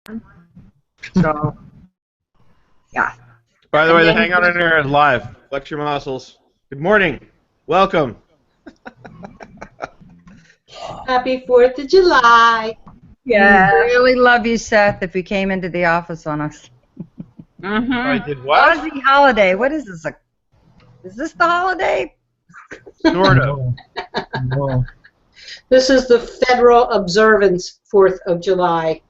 So, yeah. By the way, the Hangout in here is live. Flex your muscles. Good morning. Welcome. Happy 4th of July. Yeah. We really love you, Seth, if you came into the office on us. I did what? Aussie holiday. What is this? Is this the holiday? Sort of. No. This is the federal observance, 4th of July.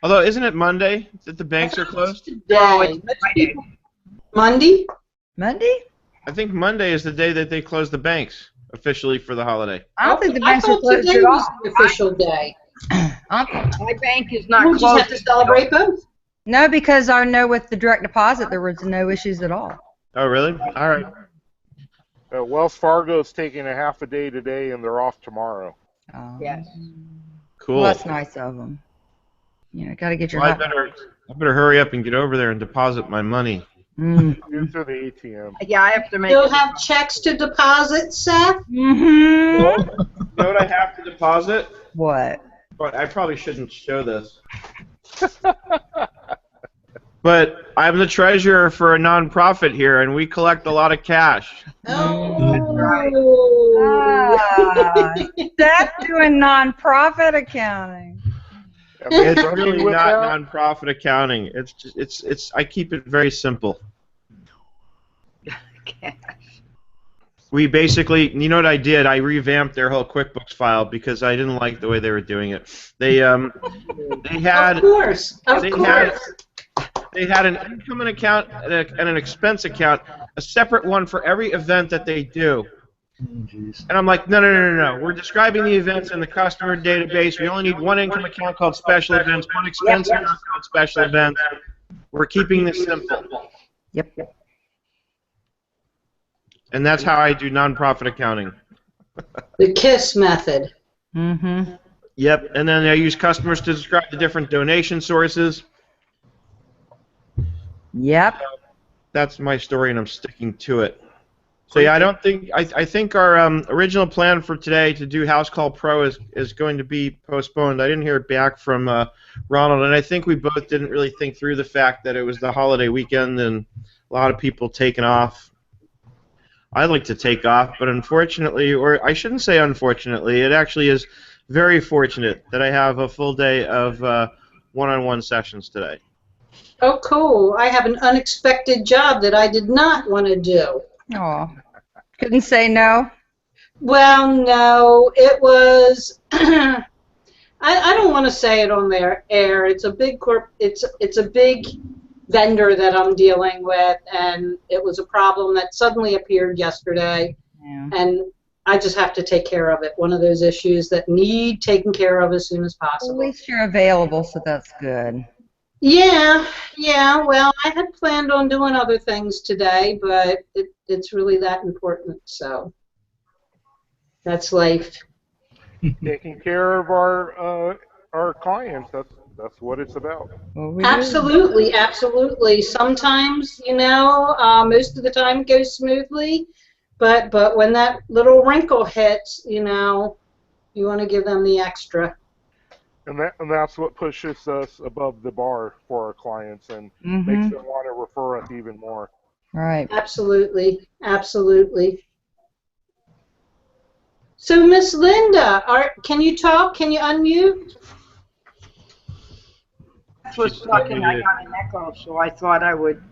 Although, isn't it Monday that the banks are closed? Today. Monday? Monday? I think Monday is the day that they close the banks officially for the holiday. I don't think the I banks are thought closed today at all. was the official day. My bank is not We'll just closed. have to celebrate both. No, because I know with the direct deposit there was no issues at all. Oh, really? All right. Wells Fargo is taking a half a day today, and they're off tomorrow. Yes. Cool. Well, that's nice of them. You know, got to get your Well, I hat. better hurry up and get over there and deposit my money. Into the ATM. Yeah, I have to make Still it. have checks to deposit, Seth? Mm-hmm. You know what I have to deposit? What? But I probably shouldn't show this. But I'm the treasurer for a nonprofit here, and we collect a lot of cash. Oh. Ah, that's doing nonprofit accounting. It's really not nonprofit accounting. It's just, I keep it very simple. We basically, you know what I did? I revamped their whole QuickBooks file because I didn't like the way they were doing it. They had Of course. They had an income account and an expense account, a separate one for every event that they do. And I'm like, no. We're describing the events in the customer database. We only need one income account called special events, one expense account called special events. We're keeping this simple. Yep. And that's how I do nonprofit accounting. The KISS method. Mm-hmm. Yep, and then I use customers to describe the different donation sources. Yep. That's my story, and I'm sticking to it. So yeah, I think our original plan for today to do House Call Pro is going to be postponed. I didn't hear back from Ronald, and I think we both didn't really think through the fact that it was the holiday weekend and a lot of people taking off. I like to take off, but unfortunately, or I shouldn't say unfortunately, it actually is very fortunate that I have a full day of one-on-one sessions today. Oh, cool. I have an unexpected job that I did not want to do. Oh, couldn't say no. Well, no, it was. I don't want to say it on their air. It's a big It's a big vendor that I'm dealing with, and it was a problem that suddenly appeared yesterday, and I just have to take care of it. One of those issues that need taken care of as soon as possible. At least you're available, so that's good. Yeah. Well, I had planned on doing other things today, but it's really that important. So that's life. Taking care of our clients. That's what it's about. Well, Absolutely. Sometimes, most of the time it goes smoothly, but when that little wrinkle hits, you want to give them the extra. And that's what pushes us above the bar for our clients and makes them want to refer us even more. Right. Absolutely. So, Miss Linda, can you talk? Can you unmute? I was talking, I got an echo, so I thought I would.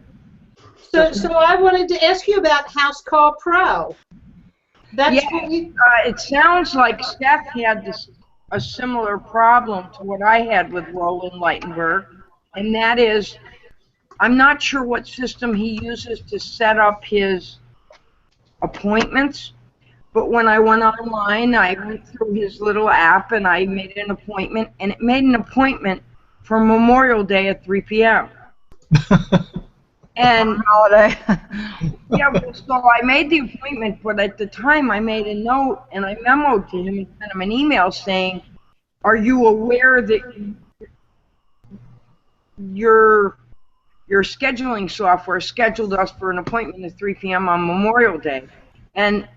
So I wanted to ask you about House Call Pro. That's what you... It sounds like Steph had a similar problem to what I had with Roland Lightenberg, and that is, I'm not sure what system he uses to set up his appointments, but when I went online, I went through his little app and I made an appointment, and it made an appointment for Memorial Day at 3 p.m. And Holiday. yeah, so I made the appointment, but at the time I made a note and I memoed to him and sent him an email saying, "Are you aware that your scheduling software scheduled us for an appointment at 3 p.m. on Memorial Day?" And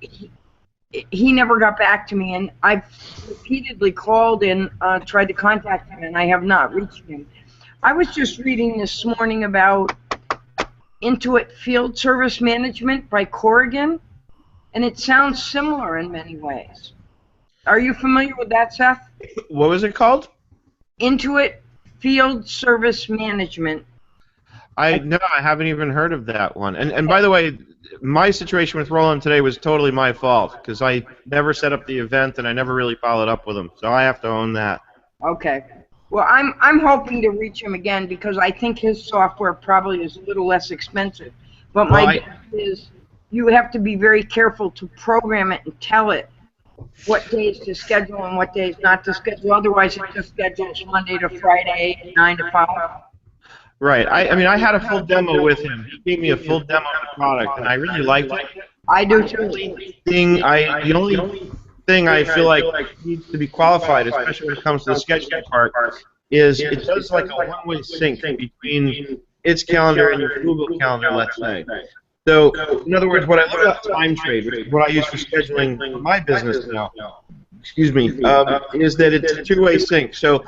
he never got back to me, and I've repeatedly called and tried to contact him, and I have not reached him. I was just reading this morning about Intuit Field Service Management by Corrigan, and it sounds similar in many ways. Are you familiar with that, Seth? What was it called? Intuit Field Service Management. No, I haven't even heard of that one. And by the way, my situation with Roland today was totally my fault because I never set up the event and I never really followed up with him. So I have to own that. Okay. Well, I'm hoping to reach him again because I think his software probably is a little less expensive. But my guess is you have to be very careful to program it and tell it what days to schedule and what days not to schedule. Otherwise, it just schedules Monday to Friday, 9 to 5. Right. I mean, I had a full demo with him. He gave me a full demo of the product, and I really liked it. I do too. The only thing I feel like needs to be qualified, especially when it comes to the scheduling part, is it does like a one-way sync between its calendar and your Google Calendar, let's say. So, in other words, what I love about TimeTrade, which is what I use for scheduling my business now, is that it's a two-way sync. So,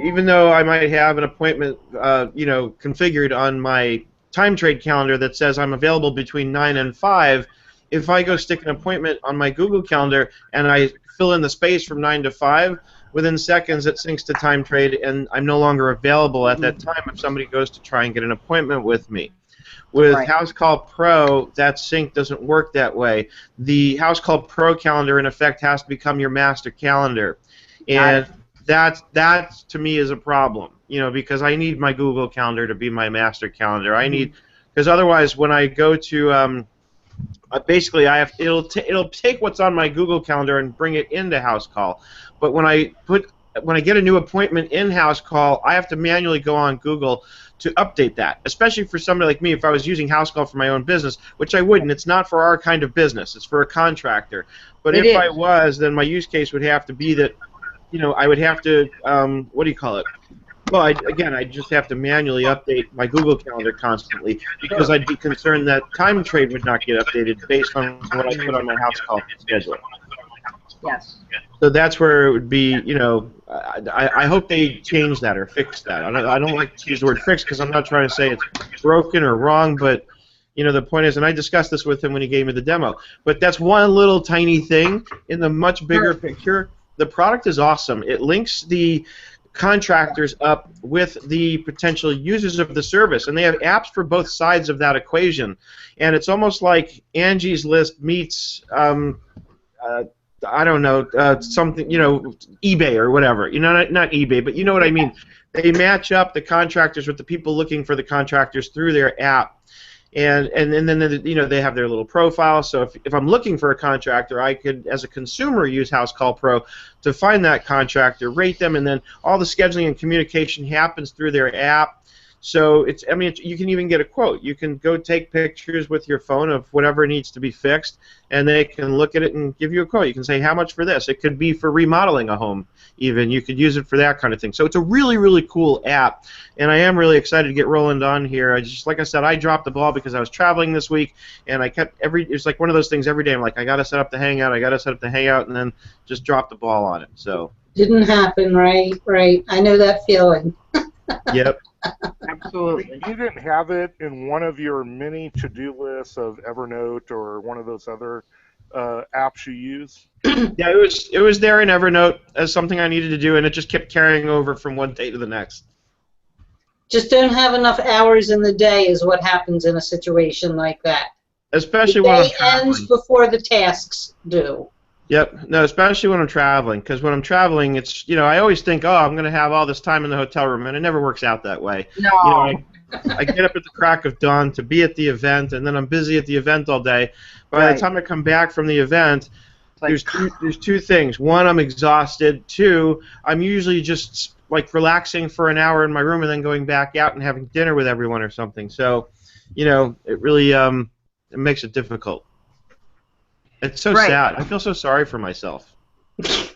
even though I might have an appointment, configured on my TimeTrade calendar that says I'm available between 9 and 5, if I go stick an appointment on my Google Calendar and I fill in the space from 9 to 5, within seconds it syncs to TimeTrade and I'm no longer available at that time if somebody goes to try and get an appointment with me. With House Call Pro, that sync doesn't work that way. The House Call Pro calendar, in effect, has to become your master calendar. And that to me is a problem, because I need my Google Calendar to be my master calendar. Because otherwise, when I go to, basically, it'll take what's on my Google Calendar and bring it into House Call. But when I get a new appointment in House Call, I have to manually go on Google to update that, especially for somebody like me if I was using House Call for my own business, which I wouldn't. It's not for our kind of business. It's for a contractor. But if I was, then my use case would have to be that, I would have to, Well, I just have to manually update my Google Calendar constantly because I'd be concerned that TimeTrade would not get updated based on what I put on my House Call schedule. Yes. So that's where it would be, I hope they change that or fix that. I don't like to use the word fix because I'm not trying to say it's broken or wrong, but, the point is, and I discussed this with him when he gave me the demo, but that's one little tiny thing in the much bigger picture. The product is awesome. It links the contractors up with the potential users of the service, and they have apps for both sides of that equation. And it's almost like Angie's List meets something, eBay or whatever. Not eBay, but you know what I mean. They match up the contractors with the people looking for the contractors through their app. And then they have their little profile. So if I'm looking for a contractor, I could, as a consumer, use House Call Pro to find that contractor, rate them, and then all the scheduling and communication happens through their app. So you can even get a quote. You can go take pictures with your phone of whatever needs to be fixed, and they can look at it and give you a quote. You can say, how much for this? It could be for remodeling a home, even. You could use it for that kind of thing. So it's a really, really cool app, and I am really excited to get Roland on here. Like I said, I dropped the ball because I was traveling this week, and it was like one of those things every day. I'm like, I got to set up the Hangout, and then just drop the ball on it. So didn't happen, right? I know that feeling. Yep. Absolutely. You didn't have it in one of your many to-do lists of Evernote or one of those other apps you use? Yeah, it was there in Evernote as something I needed to do, and it just kept carrying over from one day to the next. Just don't have enough hours in the day is what happens in a situation like that. Especially the when I'm day traveling. ends before the tasks do. Yep. No, especially when I'm traveling, because when I'm traveling, it's, I always think, oh, I'm going to have all this time in the hotel room, and it never works out that way. No. I get up at the crack of dawn to be at the event, and then I'm busy at the event all day. By the time I come back from the event, there's two things. One, I'm exhausted. Two, I'm usually just like relaxing for an hour in my room and then going back out and having dinner with everyone or something. So, it really it makes it difficult. It's so sad. I feel so sorry for myself that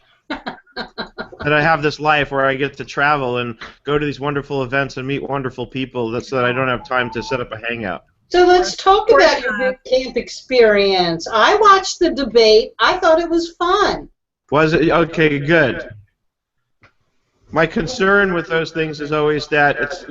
I have this life where I get to travel and go to these wonderful events and meet wonderful people so that I don't have time to set up a hangout. So let's talk about your boot camp experience. I watched the debate. I thought it was fun. Was it? Okay, good. My concern with those things is always that it's,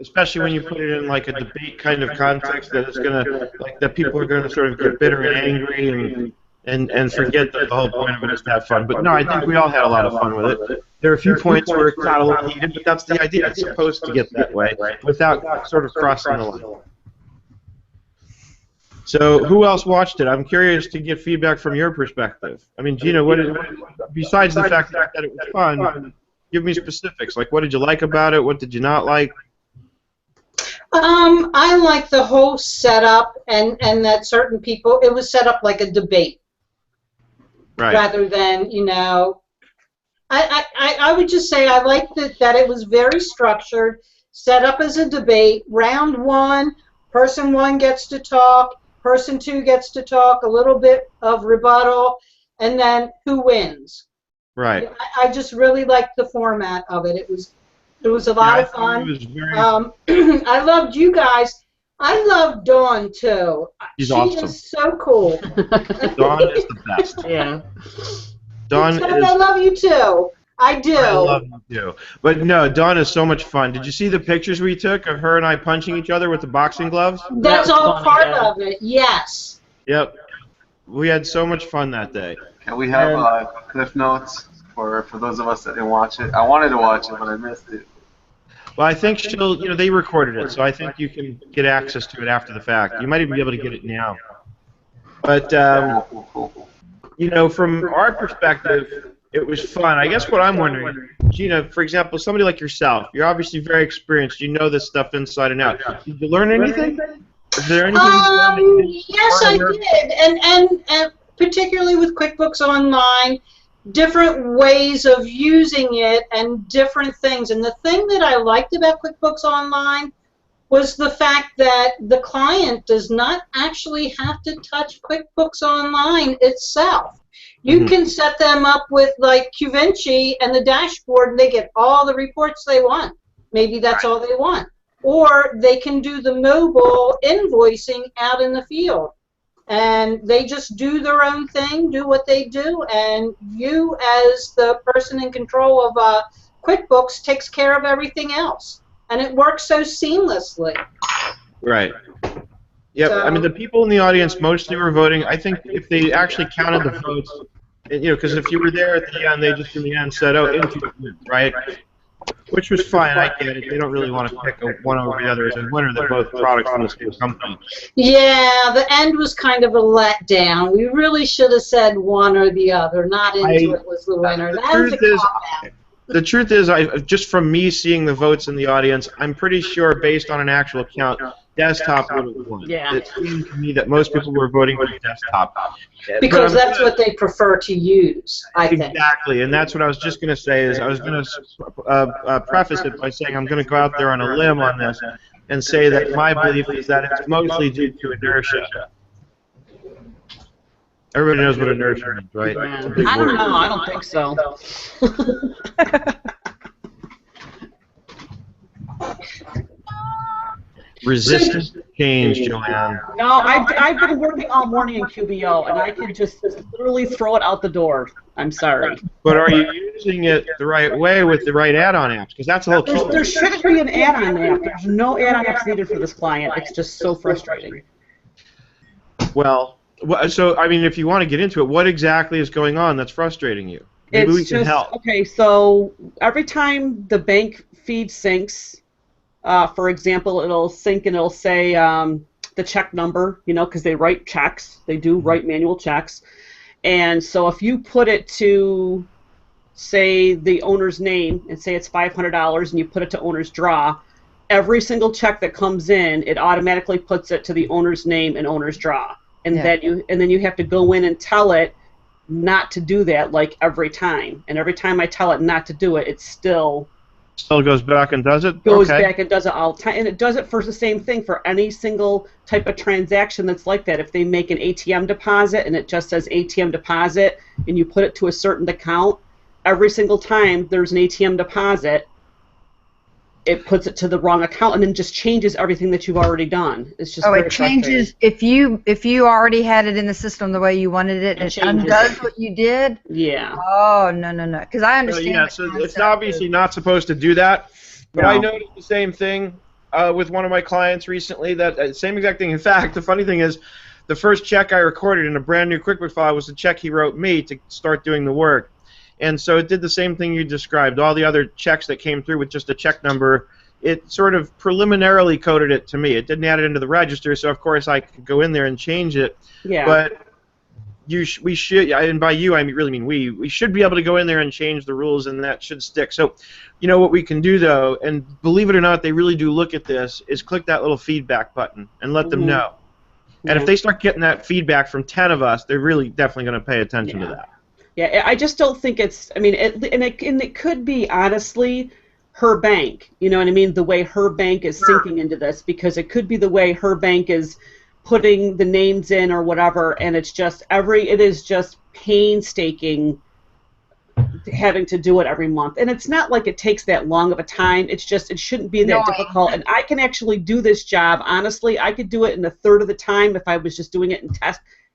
especially when you put it in like a debate kind of context, that it's gonna, like, that people are gonna sort of get bitter and angry and forget that the whole point of it is to have fun. But no, I think we all had a lot of fun with it. There are a few points where it got a little heated, but that's the idea. It's supposed to get that way without sort of crossing the line. So, who else watched it? I'm curious to get feedback from your perspective. I mean, Gina, besides the fact that it was fun, give me specifics. Like, what did you like about it? What did you not like? I like the whole setup, and that certain people, it was set up like a debate, right, rather than, I would just say I liked that it was very structured, set up as a debate. Round one, person one gets to talk, person two gets to talk, a little bit of rebuttal, and then who wins. Right. I just really liked the format of it. It was a lot of fun. It was very... I loved you guys. I love Dawn too. She's she awesome. Is so cool. Dawn is the best. Yeah. Dawn is... I love you too. I do. I love you too. But no, Dawn is so much fun. Did you see the pictures we took of her and I punching each other with the boxing gloves? That's all part of it. Yes. Yep. We had so much fun that day. Can we have Cliff Notes for those of us that didn't watch it? I wanted to watch it, but I missed it. Well, I think she'll, they recorded it, so I think you can get access to it after the fact. You might even be able to get it now. But, from our perspective, it was fun. I guess what I'm wondering, Gina, for example, somebody like yourself, you're obviously very experienced. You know this stuff inside and out. Did you learn anything? Is there anything? Yes, I did, and particularly with QuickBooks Online, different ways of using it and different things. And the thing that I liked about QuickBooks Online was the fact that the client does not actually have to touch QuickBooks Online itself. You can set them up with like QVenchi and the dashboard, and they get all the reports they want. Maybe that's all they want. Or they can do the mobile invoicing out in the field. And they just do their own thing, do what they do, and you as the person in control of QuickBooks takes care of everything else. And it works so seamlessly. Right. Yep. So, I mean, the people in the audience mostly were voting. I think if they actually counted the votes, because if you were there at the end, they just in the end said, "Oh, Intuit wins," right? Which was fine. I get it. They don't really want to pick one over the other as a winner. They're both products from the same company. Yeah, the end was kind of a letdown. We really should have said one or the other. Not Intuit was the winner. The truth is, just from me seeing the votes in the audience, I'm pretty sure, based on an actual count, desktop would have won. Yeah. It seemed to me that most people were voting for desktop. Because that's what they prefer to use, I think. Exactly, and that's what I was just going to say. Is I was going to preface it by saying I'm going to go out there on a limb on this and say that my belief is that it's mostly due to inertia. Everybody knows what inertia means, right? Yeah. I don't know. I don't think so. Resistance to change, Joanne. No, I've been working all morning in QBO, and I can just literally throw it out the door. I'm sorry. But are you using it the right way with the right add-on apps? Because that's the whole key. There shouldn't be an add-on app. There's no add-on apps needed for this client. It's just so frustrating. Well, so, I mean, if you want to get into it, what exactly is going on that's frustrating you? Maybe we can help. Okay, so every time the bank feed syncs, for example, it'll sync and it'll say the check number, because they write checks. They do write manual checks. And so if you put it to, say, the owner's name and say it's $500 and you put it to owner's draw, every single check that comes in, it automatically puts it to the owner's name and owner's draw. And then you have to go in and tell it not to do that, like every time. And every time I tell it not to do it, it still goes back and does it? Goes back and does it all the time. And it does it for the same thing for any single type of transaction that's like that. If they make an ATM deposit and it just says ATM deposit and you put it to a certain account, every single time there's an ATM deposit, it puts it to the wrong account and then just changes everything that you've already done. It's just Oh, very it changes if you already had it in the system the way you wanted it. It undoes what you did. Yeah. Oh no, because I understand. Yeah, the so it's concept obviously not supposed to do that. But No. I noticed the same thing with one of my clients recently. That same exact thing. In fact, the funny thing is, the first check I recorded in a brand new QuickBooks file was the check he wrote me to start doing the work. And so it did the same thing you described. All the other checks that came through with just a check number, it sort of preliminarily coded it to me. It didn't add it into the register, so of course I could go in there and change it. Yeah. But we should, and by you I really mean we should be able to go in there and change the rules, and that should stick. So, you know what we can do though, and believe it or not, they really do look at this, is click that little feedback button and let them know. And if they start getting that feedback from 10 of us, they're really definitely going to pay attention to that. Yeah, I just don't think it's. I mean, it could be honestly her bank. You know what I mean? The way her bank is syncing into this, because it could be the way her bank is putting the names in or whatever, and it is just painstaking having to do it every month. And it's not like it takes that long of a time. It's just it shouldn't be that difficult. And I can actually do this job. Honestly, I could do it in a third of the time if I was just doing it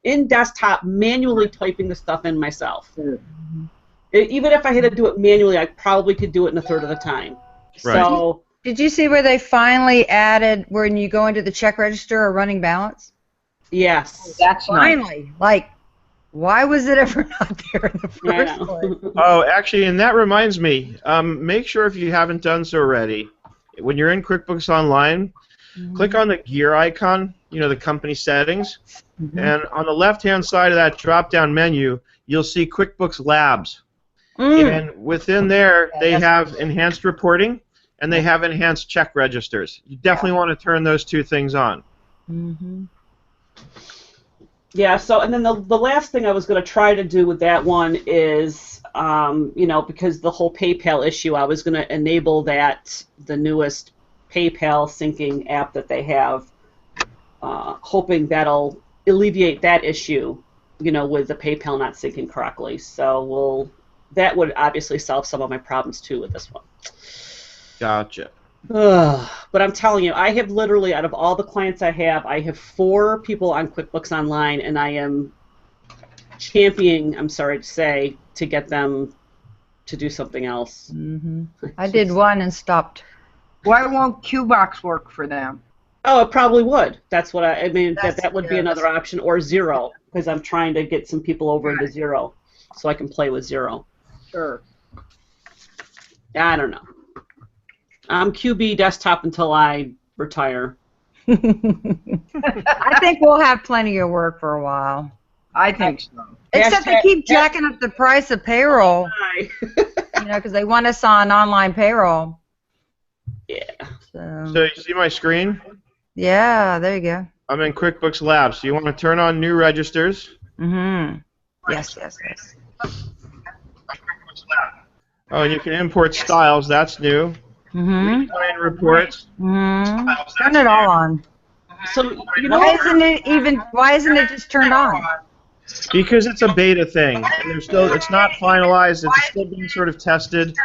in desktop, manually typing the stuff in myself. Even if I had to do it manually, I probably could do it in a third of the time. Right. So, Did you see where they finally added when you go into the check register a running balance? yes. That's Finally, like, why was it ever not there in the first place? Oh, actually, and that reminds me, make sure if you haven't done so already, when you're in QuickBooks Online, click on the gear icon, you know, the company settings, and on the left-hand side of that drop-down menu, you'll see QuickBooks Labs. And within there, they have enhanced reporting, and they have enhanced check registers. You definitely want to turn those two things on. Yeah, so, and then the last thing I was going to try to do with that one is, you know, because the whole PayPal issue, I was going to enable that, the newest PayPal syncing app that they have, hoping that'll alleviate that issue, you know, with the PayPal not syncing correctly. So that would obviously solve some of my problems too with this one. Gotcha. But I'm telling you, I have literally, out of all the clients I have 4 people on QuickBooks Online, and I am championing, I'm sorry to say, to get them to do something else. I did one and stopped. Why won't QBox work for them? Oh, it probably would. That's what I mean. That would be another option, or Xero, because I'm trying to get some people over into Xero, so I can play with Xero. Sure. I don't know. I'm QB desktop until I retire. I think we'll have plenty of work for a while. I think so. Except they keep jacking up the price of payroll, Hi. you know, because they want us on online payroll. Yeah. So you see my screen? Yeah, there you go. I'm in QuickBooks Labs. So you want to turn on new registers. Yes. Oh, and you can import styles. That's new. Client reports. Turn it all on. So you know, Why isn't it just turned on? Because it's a beta thing, and it's not finalized. It's still being sort of tested.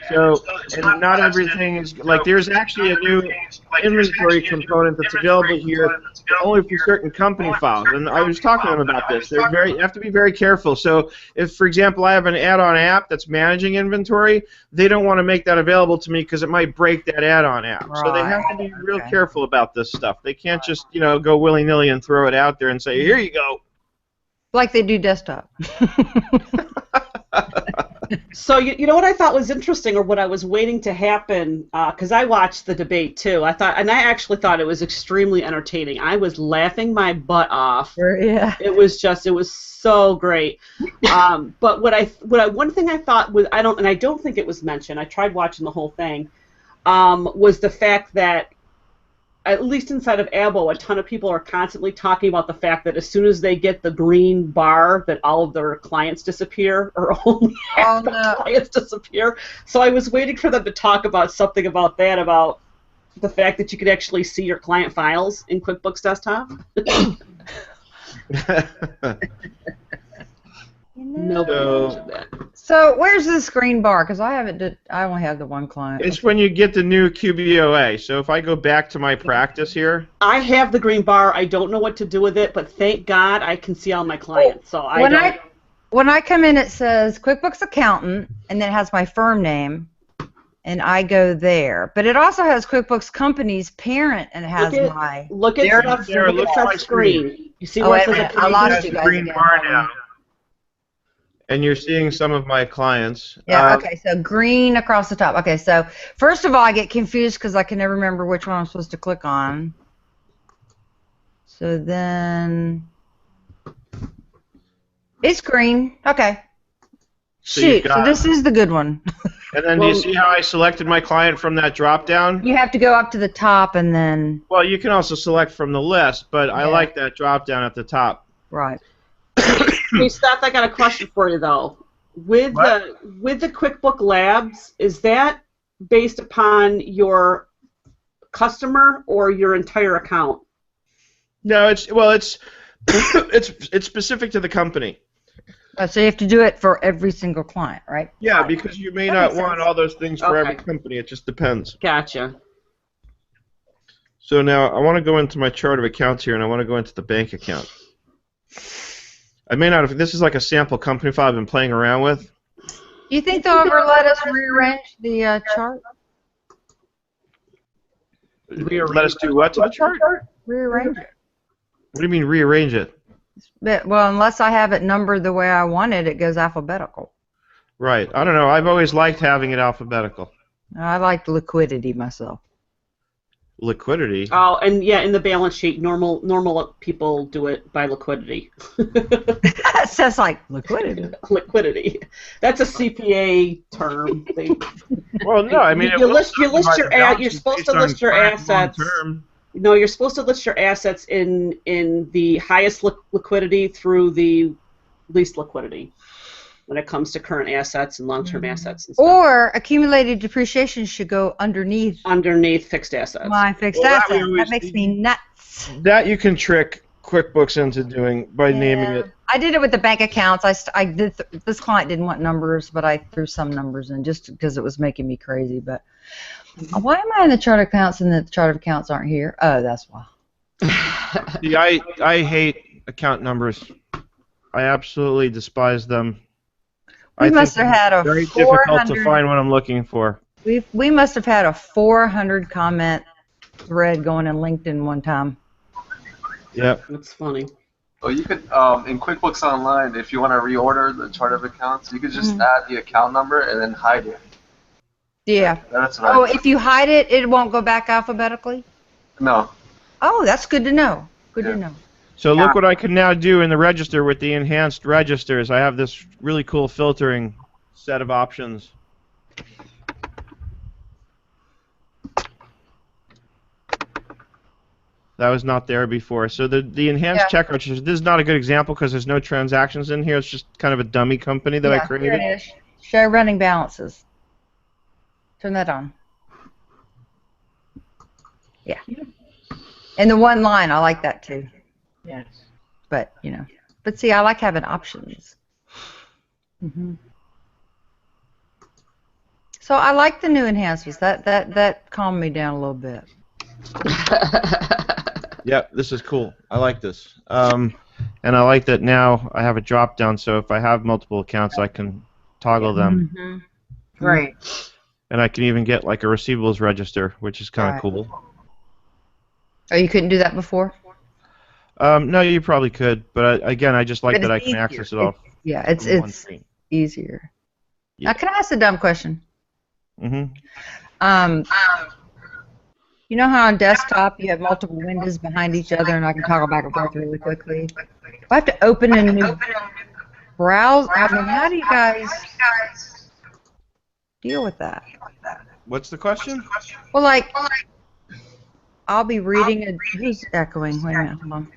So, and not everything is like. There's actually a new inventory component that's available here, only for certain company files. And I was talking to them about this. You have to be very careful. So, if, for example, I have an add-on app that's managing inventory, they don't want to make that available to me because it might break that add-on app. So they have to be real careful about this stuff. They can't just, you know, go willy-nilly and throw it out there and say, "Here you go." Like they do desktop. So you know what I thought was interesting, or what I was waiting to happen, because I watched the debate too. I actually thought it was extremely entertaining. I was laughing my butt off. Yeah. It was so great. But one thing I thought was, I don't think it was mentioned. I tried watching the whole thing. Was the fact that, at least inside of ABO, a ton of people are constantly talking about the fact that as soon as they get the green bar, that all of their clients disappear, or only half the clients disappear. So I was waiting for them to talk about something about that, about the fact that you could actually see your client files in QuickBooks Desktop. Nobody So- mentioned that. So where's this green bar? Because I haven't. I only have the one client. It's when you get the new QBOA. So if I go back to my practice here, I have the green bar. I don't know what to do with it, but thank God I can see all my clients. So I when don't. when I come in, it says QuickBooks Accountant, and then it has my firm name, and I go there. But it also has QuickBooks Company's parent, and it has Look at- my. Look at There- stuff. there, Look look at at my stuff screen. You see Oh, where wait it a says minute. I accountant? lost that's you the guys green again. bar Hold on. now. And you're seeing some of my clients. Yeah, okay, so green across the top. Okay, so first of all, I get confused because I can never remember which one I'm supposed to click on. So then, it's green. Okay. So you've Shoot, so got- this is the good one. And then do you see how I selected my client from that drop down? You have to go up to the top and then, Well, you can also select from the list, but I Yeah. like that drop down at the top. right. Hey, Steph, I got a question for you though. With the QuickBook Labs, is that based upon your customer or your entire account? No, it's it's specific to the company. So you have to do it for every single client, right? Yeah, because you may That not makes want sense. all those things for every Okay. company. It just depends. Gotcha. So now I want to go into my chart of accounts here, and I want to go into the bank account. I may not have. This is like a sample company file I've been playing around with. Do you think they'll ever let us rearrange the chart? Let us do what to the chart? What Rearrange it. do you mean rearrange it? But, well, unless I have it numbered the way I want it, it goes alphabetical. Right. I don't know. I've always liked having it alphabetical. I like liquidity myself. Liquidity. Oh, and yeah, in the balance sheet, normal people do it by liquidity. It says like liquidity. Liquidity. That's a CPA term. Well, no. I mean, You list your you're supposed to list your assets. No, you're supposed to list your assets in the highest liquidity through the least liquidity when it comes to current assets and long-term assets and stuff. Or accumulated depreciation should go underneath Underneath fixed assets. my fixed Well, that asset. we always That makes me nuts. That you can trick QuickBooks into doing by naming it. I did it with the bank accounts. I did. This client didn't want numbers, but I threw some numbers in just because it was making me crazy. But why am I in the chart of accounts and the chart of accounts aren't here? Oh, that's why. See, I hate account numbers. I absolutely despise them. We must have had a very difficult to 400 find what I'm looking for. We must have had a 400 comment thread going in LinkedIn one time. Yep. That's funny. Oh, you could in QuickBooks Online, if you want to reorder the chart of accounts, you could just add the account number and then hide it. Yeah. That's what Oh, I if you hide it, it won't go back alphabetically? No. Oh, that's good to know. Good to know. So look what I can now do in the register with the enhanced registers. I have this really cool filtering set of options. That was not there before. So the enhanced check registers, this is not a good example because there's no transactions in here. It's just kind of a dummy company that I created. Here it is. Show running balances. Turn that on. Yeah. And the one line, I like that too. Yes. But, you know. But see, I like having options. So I like the new enhancements. That calmed me down a little bit. Yep, this is cool. I like this. And I like that now I have a drop down, so if I have multiple accounts, I can toggle them. Right. And I can even get like a receivables register, which is kind of cool. Oh, you couldn't do that before? No, you probably could, but again, I just like But that I it's can easier. access it all. Yeah, from one it's screen. easier. Yeah. Now, can I ask a dumb question? Mm-hmm. You know how on desktop you have multiple windows behind each other, and I can toggle back and forth really quickly? If I have to open a new browser, I mean, how do you guys deal with that? What's the question? Well, like, I'll be reading who's echoing? Wait a minute, hold on.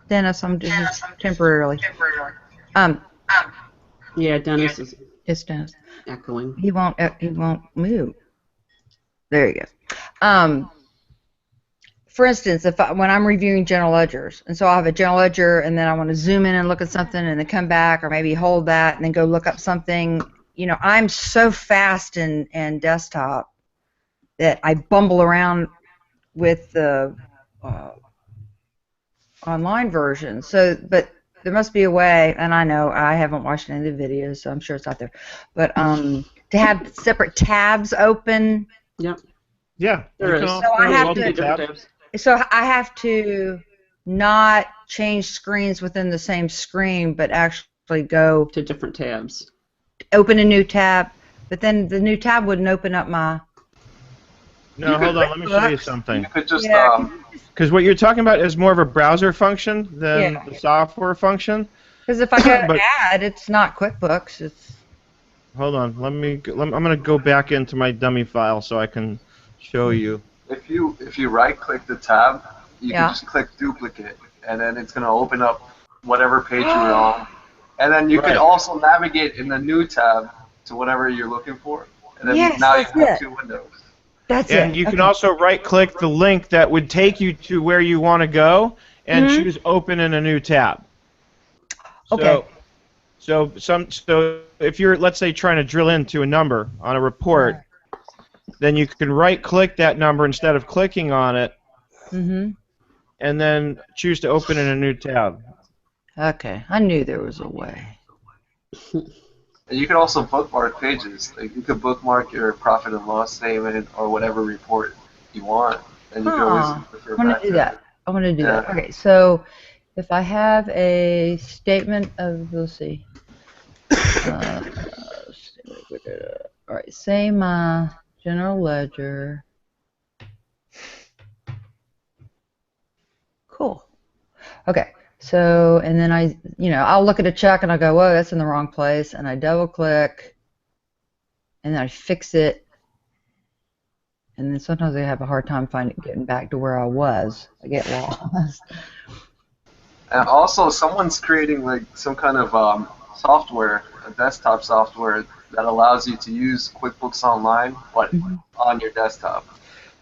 Dennis, I'm just temporarily. Yeah, Dennis is It's Dennis. echoing. He won't move. There you go. For for instance, when I'm reviewing general ledgers, and so I have a general ledger, and then I want to zoom in and look at something, and then come back, or maybe hold that, and then go look up something. You know, I'm so fast in desktop that I bumble around with the online version. So, but there must be a way, and I know I haven't watched any of the videos, so I'm sure it's out there. But to have separate tabs open. Yep. Yeah. There is. So I have to. Tabs. So I have to not change screens within the same screen, but actually go To different tabs. open a new tab. But then the new tab wouldn't open up my. No, hold on. Let me show you something. You could just Because what you're talking about is more of a browser function than Yeah. the software function. Because if I go But- to add, it's not QuickBooks. It's. Hold on. I'm going to go back into my dummy file so I can show you. if you right-click the tab, you Yeah. can just click duplicate, and then it's going to open up whatever page you're on. And then you Right. can also navigate in the new tab to whatever you're looking for. And then Yes, now you that's have it. 2 windows. That's And it. you can Okay. also right-click the link that would take you to where you want to go and Mhm. choose Open in a new tab. Okay. So if you're, let's say, trying to drill into a number on a report, then you can right-click that number instead of clicking on it, Mhm. and then choose to open in a new tab. Okay. I knew there was a way. And you can also bookmark pages. Like you could bookmark your profit and loss statement or whatever report you want, and you can always refer I want back to do to that. it. I want to do that. Yeah. Okay, so if I have a statement of, let's see. All right, say my general ledger. Cool. Okay, so, and then I'll look at a check and I go, whoa, that's in the wrong place, and I double click, and then I fix it, and then sometimes I have a hard time getting back to where I was. I get lost. And also, someone's creating like some kind of software, a desktop software that allows you to use QuickBooks Online, but on your desktop.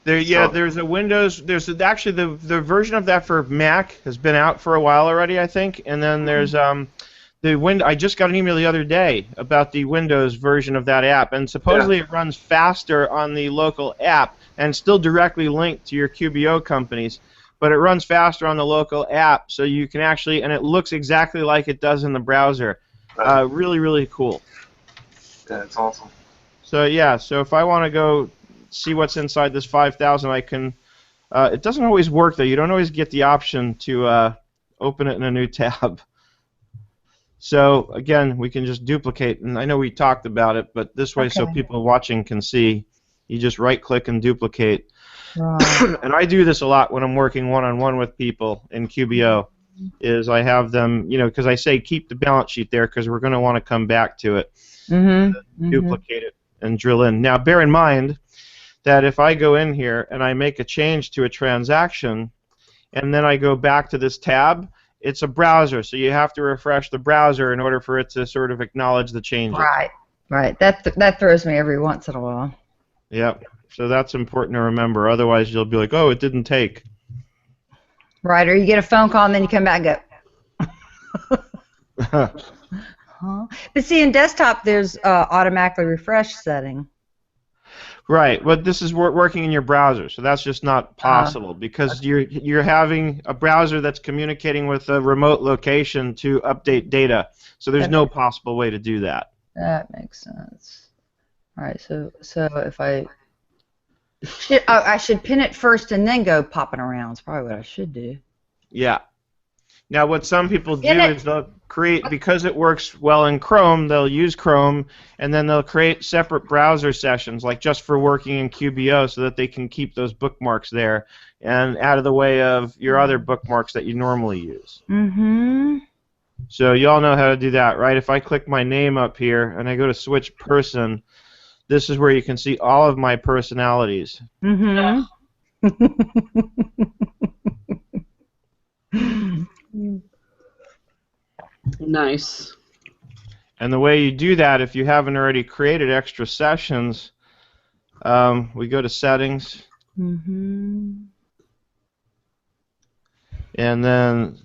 There's a Windows. There's actually the version of that for Mac has been out for a while already, I think. And then there's I just got an email the other day about the Windows version of that app, and supposedly it runs faster on the local app and still directly linked to your QBO companies, but it runs faster on the local app, so you can actually, and it looks exactly like it does in the browser. Really, really cool. Yeah, it's awesome. So yeah, so if I want to go see what's inside this 5,000, I can. It doesn't always work though. You don't always get the option to open it in a new tab. So again, we can just duplicate, and I know we talked about it, but this way, so people watching can see, you just right-click and duplicate. Right. And I do this a lot when I'm working one-on-one with people in QBO. Is I have them, because I say keep the balance sheet there because we're going to want to come back to it, duplicate it, and drill in. Now, bear in mind that if I go in here and I make a change to a transaction, and then I go back to this tab, it's a browser, so you have to refresh the browser in order for it to sort of acknowledge the changes. Right. That throws me every once in a while. Yep. So that's important to remember. Otherwise, you'll be like, oh, it didn't take. Right, or you get a phone call and then you come back and go. Huh? But see, in desktop, there's automatically refresh setting. Right, but this is working in your browser, so that's just not possible because you're having a browser that's communicating with a remote location to update data. So there's no possible way to do that. That makes sense. All right, so if I should pin it first and then go popping around. It's probably what I should do. Yeah. Now, what some people do is they'll create, because it works well in Chrome, they'll use Chrome, and then they'll create separate browser sessions, like just for working in QBO, so that they can keep those bookmarks there and out of the way of your other bookmarks that you normally use. So you all know how to do that, right? If I click my name up here and I go to switch person, this is where you can see all of my personalities. Nice. And the way you do that, if you haven't already created extra sessions, we go to settings. and then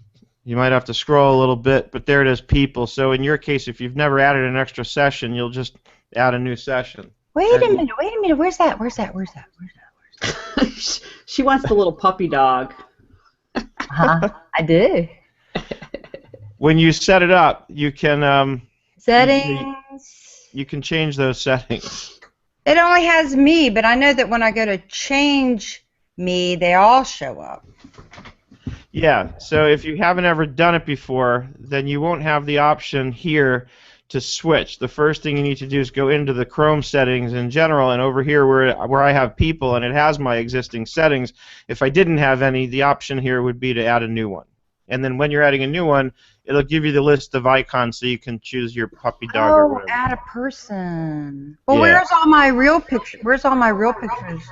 you might have to scroll a little bit, but there it is, people. So in your case, if you've never added an extra session, you'll just add a new session. Wait a minute. Where's that? She wants the little puppy dog. I do. When you set it up, you can Settings. you can change those settings. It only has me, but I know that when I go to change me, they all show up. Yeah, so if you haven't ever done it before, then you won't have the option here to switch. The first thing you need to do is go into the Chrome settings in general, and over here where I have people and it has my existing settings, if I didn't have any, the option here would be to add a new one. And then when you're adding a new one, it'll give you the list of icons so you can choose your puppy dog or whatever. Add a person. Well, Yeah. where's all my real pictures? Where's all my real pictures?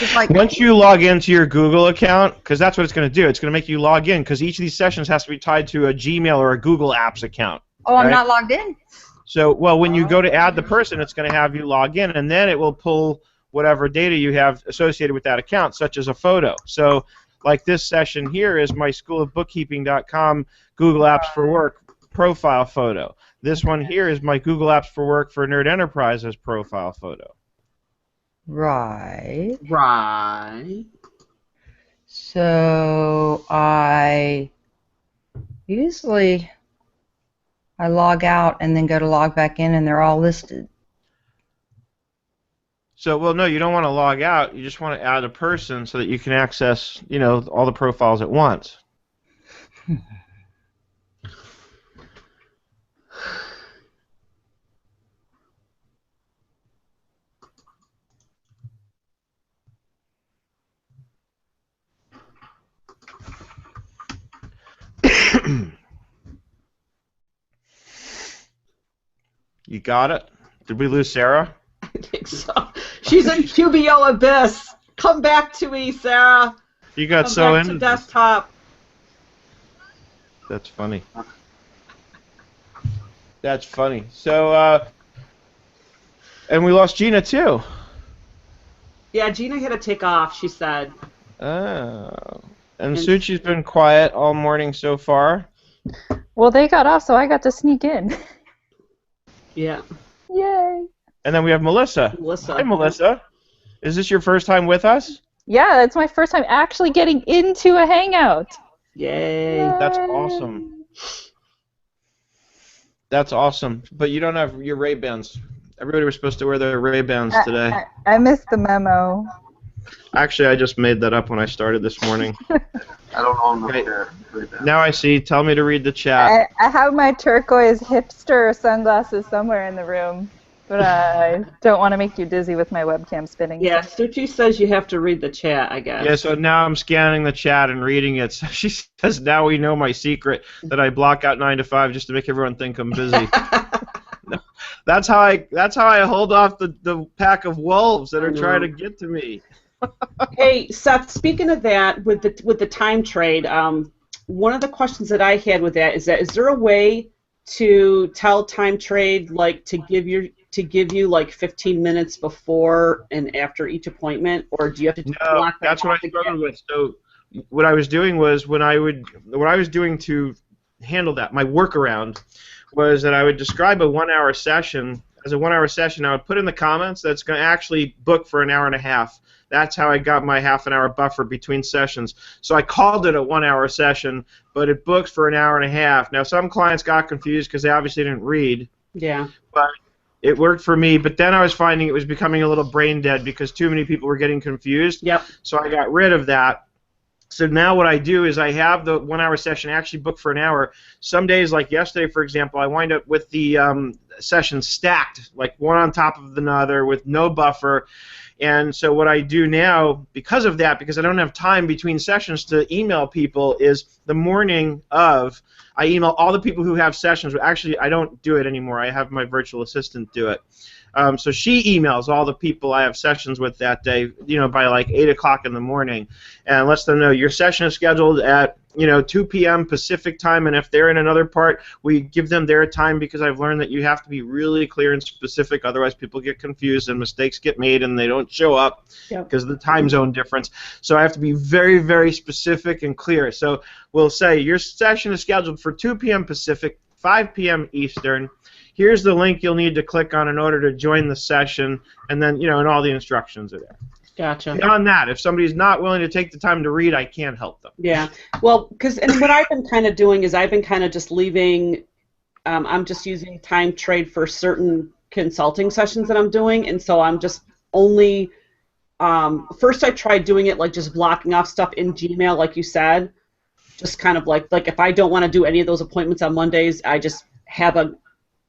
Just like Once you log into your Google account, because that's what it's going to do, it's going to make you log in, because each of these sessions has to be tied to a Gmail or a Google Apps account. oh, I'm right? not logged in. So, well, when you go to add the person, it's going to have you log in, and then it will pull whatever data you have associated with that account, such as a photo. So, like this session here is my schoolofbookkeeping.com Google Apps for Work profile photo. This one here is my Google Apps for Work for Nerd Enterprises profile photo. Right. Right. So I usually log out and then go to log back in, and they're all listed. So, well, no, you don't want to log out. You just want to add a person so that you can access, you know, all the profiles at once. You got it? Did we lose Sarah? I think so. She's in QBO Abyss. Come back to me, Sarah. You got Come so back to into desktop. That's funny. That's funny. So, and we lost Gina too. Yeah, Gina had to take off, she said. Oh. And Suchi's been quiet all morning so far. Well, they got off, so I got to sneak in. Yeah. Yay. And then we have Melissa. Melissa. Hi, Melissa. Is this your first time with us? Yeah, it's my first time actually getting into a Hangout. Yay. That's awesome. That's awesome. But you don't have your Ray-Bans. Everybody was supposed to wear their Ray-Bans today. I missed the memo. Actually, I just made that up when I started this morning. I don't know Okay. enough. Now I see. Tell me to read the chat. I have my turquoise hipster sunglasses somewhere in the room, but I don't want to make you dizzy with my webcam spinning. Yeah, Suchi says you have to read the chat, I guess. Yeah, so now I'm scanning the chat and reading it. So she says, now we know my secret, that I block out 9 to 5 just to make everyone think I'm busy. No, that's how I hold off the pack of wolves that are trying to get to me. Hey, Seth, speaking of that, with the time trade, one of the questions that I had with that is there a way to tell time trade, like to give you like 15 minutes before and after each appointment, or do you have to No, that's what I struggled with. So what I was doing was what I was doing to handle that, my workaround was that I would describe a 1 hour session as a 1 hour session. I would put in the comments that's going to actually book for an hour and a half. That's how I got my half an hour buffer between sessions. So I called it a 1 hour session, but it booked for an hour and a half. Now some clients got confused because they obviously didn't read. Yeah. But it worked for me. But then I was finding it was becoming a little brain dead because too many people were getting confused. Yep. So I got rid of that. So now what I do is I have the 1 hour session actually booked for an hour. Some days, like yesterday, for example, I wind up with the sessions stacked, like one on top of another with no buffer. And so what I do now, because of that, because I don't have time between sessions to email people, is the morning of, I email all the people who have sessions. Actually, I don't do it anymore. I have my virtual assistant do it. So she emails all the people I have sessions with that day, by like 8 o'clock in the morning, and lets them know your session is scheduled at 2 p.m. Pacific time, and if they're in another part, we give them their time, because I've learned that you have to be really clear and specific, otherwise people get confused and mistakes get made and they don't show up because of the time zone difference. So I have to be very, very specific and clear. So we'll say your session is scheduled for 2 p.m. Pacific, 5 p.m. Eastern. Here's the link you'll need to click on in order to join the session, and then, and all the instructions are there. Gotcha. Beyond that, if somebody's not willing to take the time to read, I can't help them. Yeah. Well, and what I've been kind of doing is I've been kind of just leaving, I'm just using time trade for certain consulting sessions that I'm doing, and so I'm just only, first I tried doing it like just blocking off stuff in Gmail, like you said, just kind of like if I don't want to do any of those appointments on Mondays, I just have a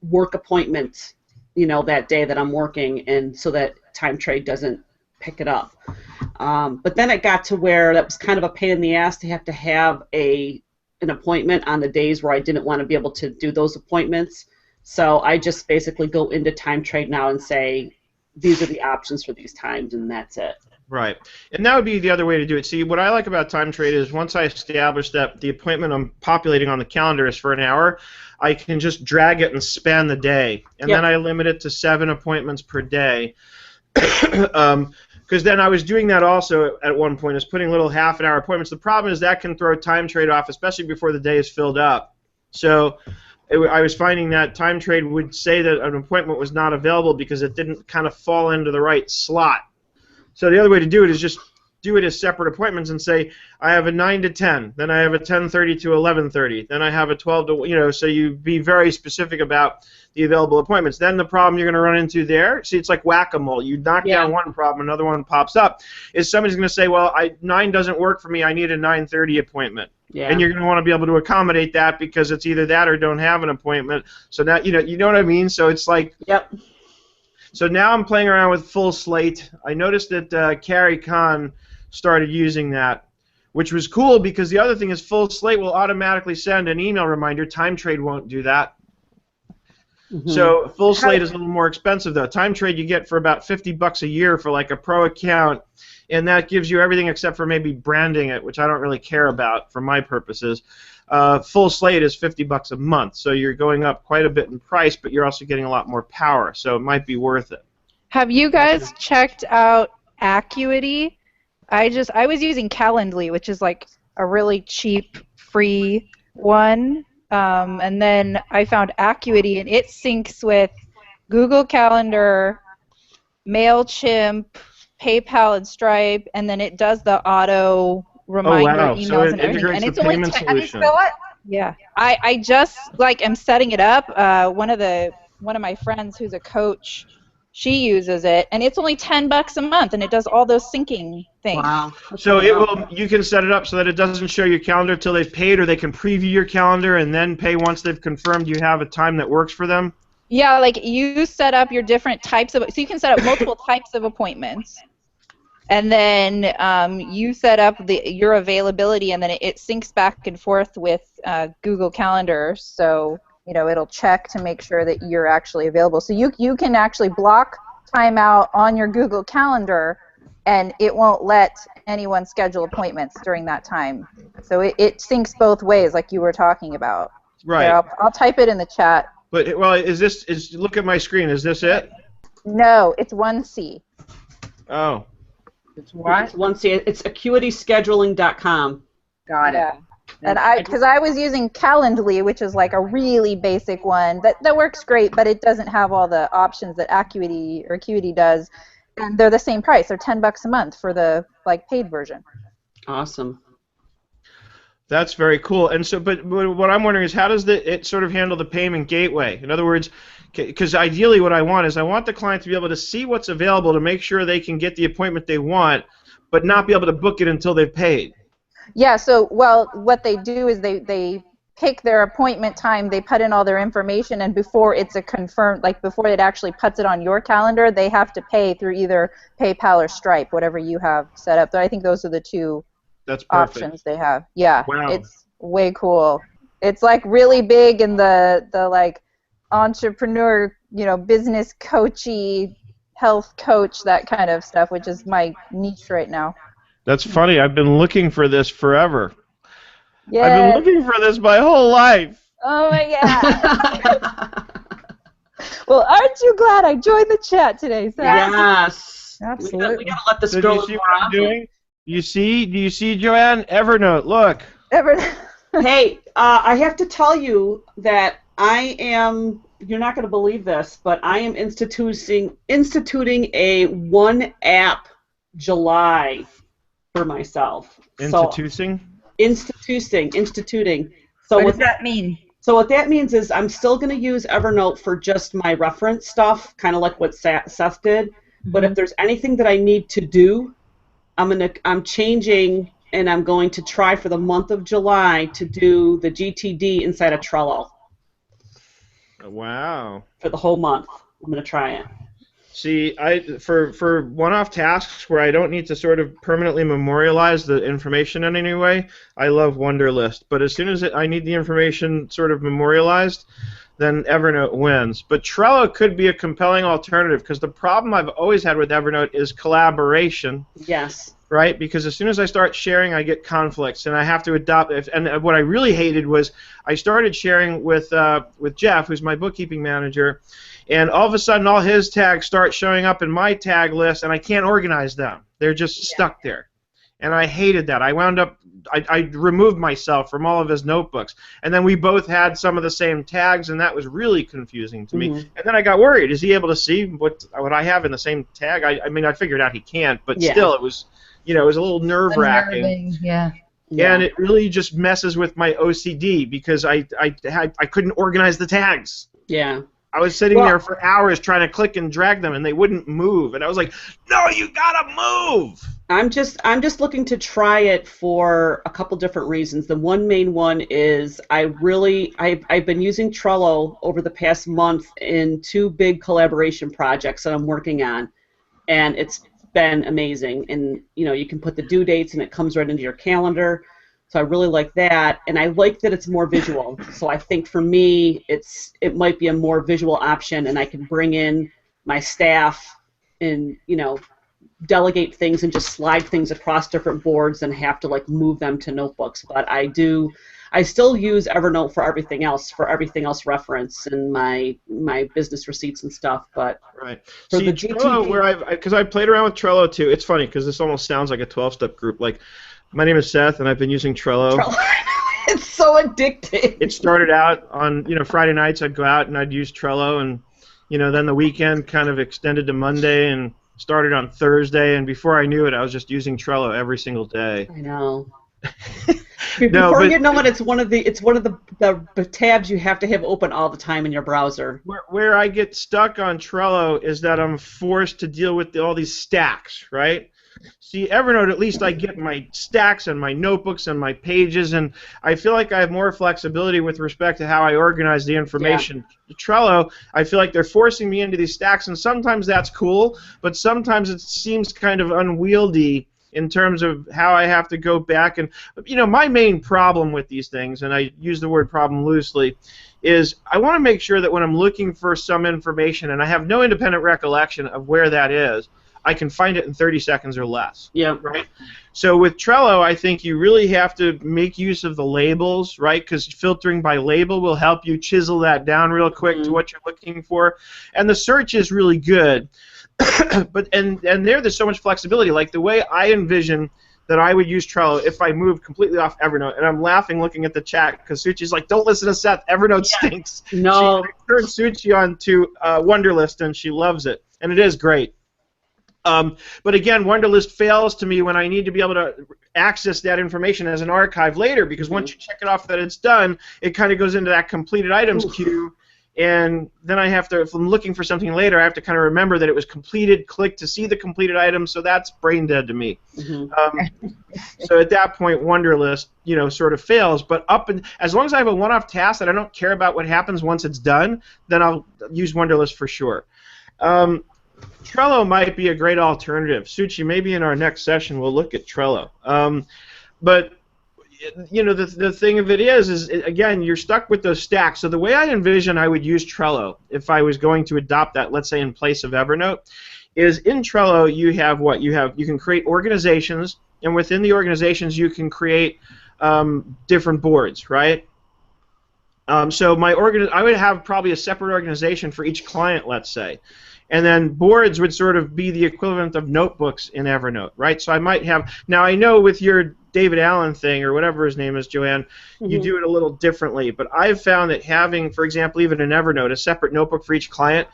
work appointment, that day that I'm working, and so that time trade doesn't pick it up. But then it got to where that was kind of a pain in the ass to have an appointment on the days where I didn't want to be able to do those appointments. So I just basically go into time trade now and say, these are the options for these times, and that's it. Right. And that would be the other way to do it. See, what I like about time trade is once I establish that the appointment I'm populating on the calendar is for an hour, I can just drag it and span the day. And then I limit it to 7 appointments per day. Because then I was doing that also at one point, is putting little half-an-hour appointments. The problem is that can throw time trade off, especially before the day is filled up. So I was finding that time trade would say that an appointment was not available because it didn't kind of fall into the right slot. So the other way to do it is just do it as separate appointments and say, I have a 9 to 10, then I have a 10:30 to 11:30, then I have a 12 to, so you be very specific about the available appointments. Then the problem you're going to run into there, see, it's like whack-a-mole. You knock down one problem, another one pops up, is somebody's going to say, well, 9 doesn't work for me, I need a 9:30 appointment. Yeah. And you're going to want to be able to accommodate that because it's either that or don't have an appointment. So now, you know what I mean? So it's like... Yep. So now I'm playing around with full slate. I noticed that Carrie Kahn started using that, which was cool because the other thing is full slate will automatically send an email reminder. Time trade won't do that. Mm-hmm. So full slate is a little more expensive though. Time trade you get for about $50 a year for like a pro account, and that gives you everything except for maybe branding it, which I don't really care about for my purposes. Full slate is $50 a month, so you're going up quite a bit in price, but you're also getting a lot more power, so it might be worth it. Have you guys checked out Acuity? I was using Calendly, which is like a really cheap, free one, and then I found Acuity, and it syncs with Google Calendar, MailChimp, PayPal, and Stripe, and then it does the auto reminder emails so it and everything. integrates And it's the only payment solution. Yeah, I just am setting it up. One of my friends who's a coach, she uses it, and it's only $10 a month, and it does all those syncing things. Wow. So you can set it up so that it doesn't show your calendar till they've paid, or they can preview your calendar and then pay once they've confirmed you have a time that works for them. Yeah, like you set up your different types of, so you can set up multiple types of appointments. And then you set up your availability, and then it syncs back and forth with Google Calendar. So it'll check to make sure that you're actually available. So you can actually block time out on your Google Calendar, and it won't let anyone schedule appointments during that time. So it syncs both ways, like you were talking about. Right. Here, I'll type it in the chat. But look at my screen. Is this it? No, it's 1C. Oh. It's what? It's 1C. It's acuityscheduling.com. Got it. And because I was using Calendly, which is like a really basic one that works great, but it doesn't have all the options that Acuity does, and they're the same price. They're $10 a month for the paid version. Awesome. That's very cool. And so, but what I'm wondering is, how does it sort of handle the payment gateway? In other words, because ideally what I want the client to be able to see what's available to make sure they can get the appointment they want, but not be able to book it until they've paid. Yeah, so, what they do is they pick their appointment time, they put in all their information, and before it's before it actually puts it on your calendar, they have to pay through either PayPal or Stripe, whatever you have set up. So I think those are the two options they have. Yeah, wow. It's way cool. It's really big in the entrepreneur, business coachy, health coach, that kind of stuff, which is my niche right now. That's funny. I've been looking for this forever. Yeah. I've been looking for this my whole life. Oh my god. Well, aren't you glad I joined the chat today, Seth? Yes. Absolutely. We gotta let this So do girl you in see more what I'm often. doing? Do you see, Joanne? Evernote, look. Hey, I have to tell you that I am, you're not going to believe this, but I am instituting a one app July for myself. Instituting? Instituting. So What does that mean? So what that means is I'm still going to use Evernote for just my reference stuff, kind of like what Seth did. But if there's anything that I need to do, I'm changing, and I'm going to try for the month of July to do the GTD inside of Trello Wow. for the whole month. I'm going to try it. See, for one-off tasks where I don't need to sort of permanently memorialize the information in any way, I love Wunderlist. But as soon as I need the information sort of memorialized, then Evernote wins. But Trello could be a compelling alternative because the problem I've always had with Evernote is collaboration. Yes. Right? Because as soon as I start sharing, I get conflicts, and I have to adopt. And what I really hated was I started sharing with Jeff, who's my bookkeeping manager, and all of a sudden all his tags start showing up in my tag list, and I can't organize them. They're just stuck there. And I hated that. I wound up, I removed myself from all of his notebooks. And then we both had some of the same tags, and that was really confusing to me. And then I got worried. Is he able to see what I have in the same tag? I mean, I figured out he can't, but still it was, it was a little nerve-wracking. Yeah. And it really just messes with my OCD because I couldn't organize the tags. Yeah. I was sitting there for hours trying to click and drag them, and they wouldn't move. And I was like, "No, you gotta move!" I'm just looking to try it for a couple different reasons. The one main one is I've been using Trello over the past month in 2 big collaboration projects that I'm working on, and it's been amazing. And you can put the due dates, and it comes right into your calendar. So I really like that, and I like that it's more visual. So I think for me, it might be a more visual option, and I can bring in my staff and delegate things and just slide things across different boards and have to move them to notebooks. But I still use Evernote for everything else reference and my business receipts and stuff. But right. For See, the Trello, GTD, because I played around with Trello too. It's funny because this almost sounds like a 12-step group. Like, my name is Seth, and I've been using Trello. It's so addictive. It started out on Friday nights. I'd go out and I'd use Trello, and then the weekend kind of extended to Monday and started on Thursday, and before I knew it, I was just using Trello every single day. I know. Before you know it, it's one of the tabs you have to have open all the time in your browser. Where I get stuck on Trello is that I'm forced to deal with all these stacks, right? See, Evernote, at least I get my stacks and my notebooks and my pages, and I feel like I have more flexibility with respect to how I organize the information. Yeah. Trello, I feel like they're forcing me into these stacks, and sometimes that's cool, but sometimes it seems kind of unwieldy in terms of how I have to go back. And my main problem with these things, and I use the word problem loosely, is I want to make sure that when I'm looking for some information and I have no independent recollection of where that is, I can find it in 30 seconds or less. Yeah. Right? So with Trello, I think you really have to make use of the labels, right? Because filtering by label will help you chisel that down real quick to what you're looking for. And the search is really good. But there's so much flexibility. Like the way I envision that I would use Trello if I moved completely off Evernote, and I'm laughing looking at the chat because Suchi's like, "Don't listen to Seth. Evernote stinks." No. She turned Suchi on to Wunderlist, and she loves it, and it is great. But again, Wunderlist fails to me when I need to be able to access that information as an archive later, because once you check it off that it's done, it kind of goes into that completed items queue, and then I have to, if I'm looking for something later, I have to kind of remember that it was completed, click to see the completed item, so that's brain dead to me. So at that point, Wunderlist, sort of fails, but as long as I have a one-off task that I don't care about what happens once it's done, then I'll use Wunderlist for sure. Trello might be a great alternative. Suchi, maybe in our next session we'll look at Trello. But the thing of it is again, you're stuck with those stacks. So the way I envision I would use Trello if I was going to adopt that, let's say in place of Evernote, is in Trello you have what? You can create organizations, and within the organizations you can create different boards, right? So I would have probably a separate organization for each client, let's say. And then boards would sort of be the equivalent of notebooks in Evernote, right? So I might have, now I know with your David Allen thing, or whatever his name is, Joanne, you do it a little differently. But I've found that having, for example, even in Evernote, a separate notebook for each client,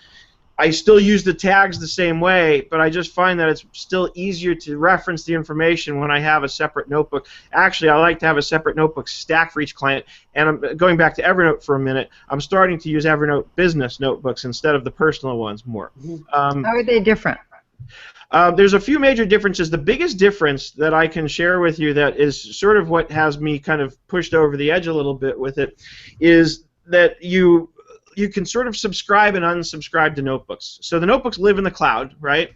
I still use the tags the same way, but I just find that it's still easier to reference the information when I have a separate notebook. Actually, I like to have a separate notebook stack for each client. And I'm going back to Evernote for a minute. I'm starting to use Evernote business notebooks instead of the personal ones more. How are they different? There's a few major differences. The biggest difference that I can share with you that is sort of what has me kind of pushed over the edge a little bit with it is that you can sort of subscribe and unsubscribe to notebooks. So the notebooks live in the cloud, right?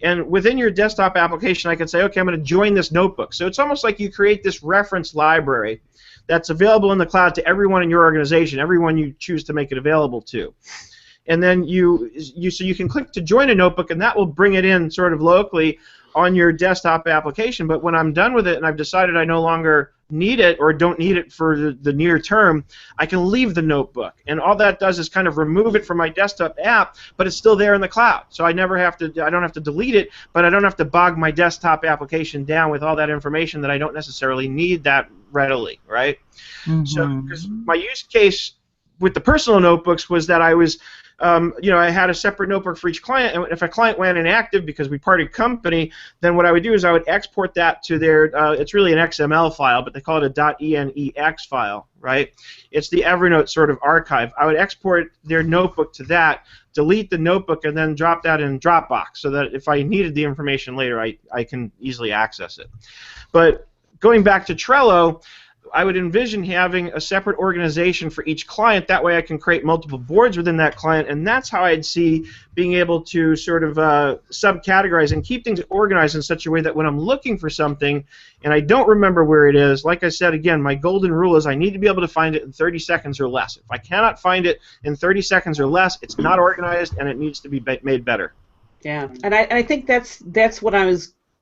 And within your desktop application, I can say, okay, I'm going to join this notebook. So it's almost like you create this reference library that's available in the cloud to everyone in your organization, everyone you choose to make it available to. And then so you can click to join a notebook, and that will bring it in sort of locally on your desktop application. But when I'm done with it and I've decided I no longer need it or don't need it for the near term, I can leave the notebook. And all that does is kind of remove it from my desktop app, but it's still there in the cloud. So I don't have to delete it, but I don't have to bog my desktop application down with all that information that I don't necessarily need that readily, right? So because my use case with the personal notebooks was that I was I had a separate notebook for each client, and if a client went inactive because we parted company, then what I would do is I would export that to their, it's really an XML file, but they call it a .enex file, right? It's the Evernote sort of archive. I would export their notebook to that, delete the notebook, and then drop that in Dropbox so that if I needed the information later, I can easily access it. But going back to Trello, I would envision having a separate organization for each client. That way I can create multiple boards within that client, and that's how I'd see being able to sort of subcategorize and keep things organized in such a way that when I'm looking for something and I don't remember where it is, like I said, again, my golden rule is I need to be able to find it in 30 seconds or less. If I cannot find it in 30 seconds or less, it's not organized and it needs to be made better. Yeah, and I think that's what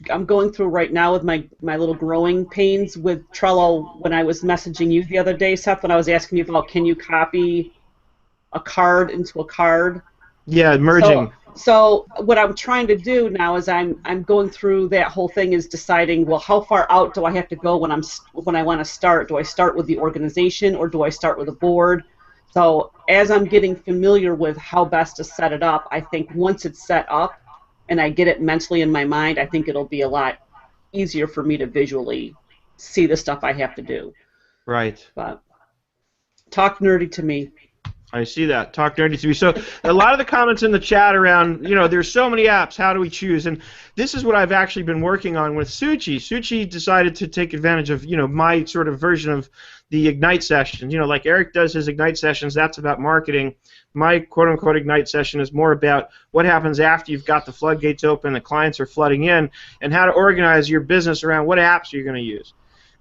I'm going through right now with my little growing pains with Trello. When I was messaging you the other day, Seth, when I was asking you about can you copy a card into a card? Yeah, merging. So what I'm trying to do now is I'm going through that whole thing is deciding, well, how far out do I have to go when I want to start? Do I start with the organization or do I start with a board? So as I'm getting familiar with how best to set it up, I think once it's set up and I get it mentally in my mind, I think it'll be a lot easier for me to visually see the stuff I have to do. Right. But talk nerdy to me. I see that. Talk nerdy to me. So a lot of the comments in the chat around, there's so many apps, how do we choose? And this is what I've actually been working on with Suchi. Suchi decided to take advantage of, my sort of version of the Ignite sessions. Like Eric does his Ignite sessions, that's about marketing. My quote-unquote Ignite session is more about what happens after you've got the floodgates open, the clients are flooding in, and how to organize your business around what apps you're going to use.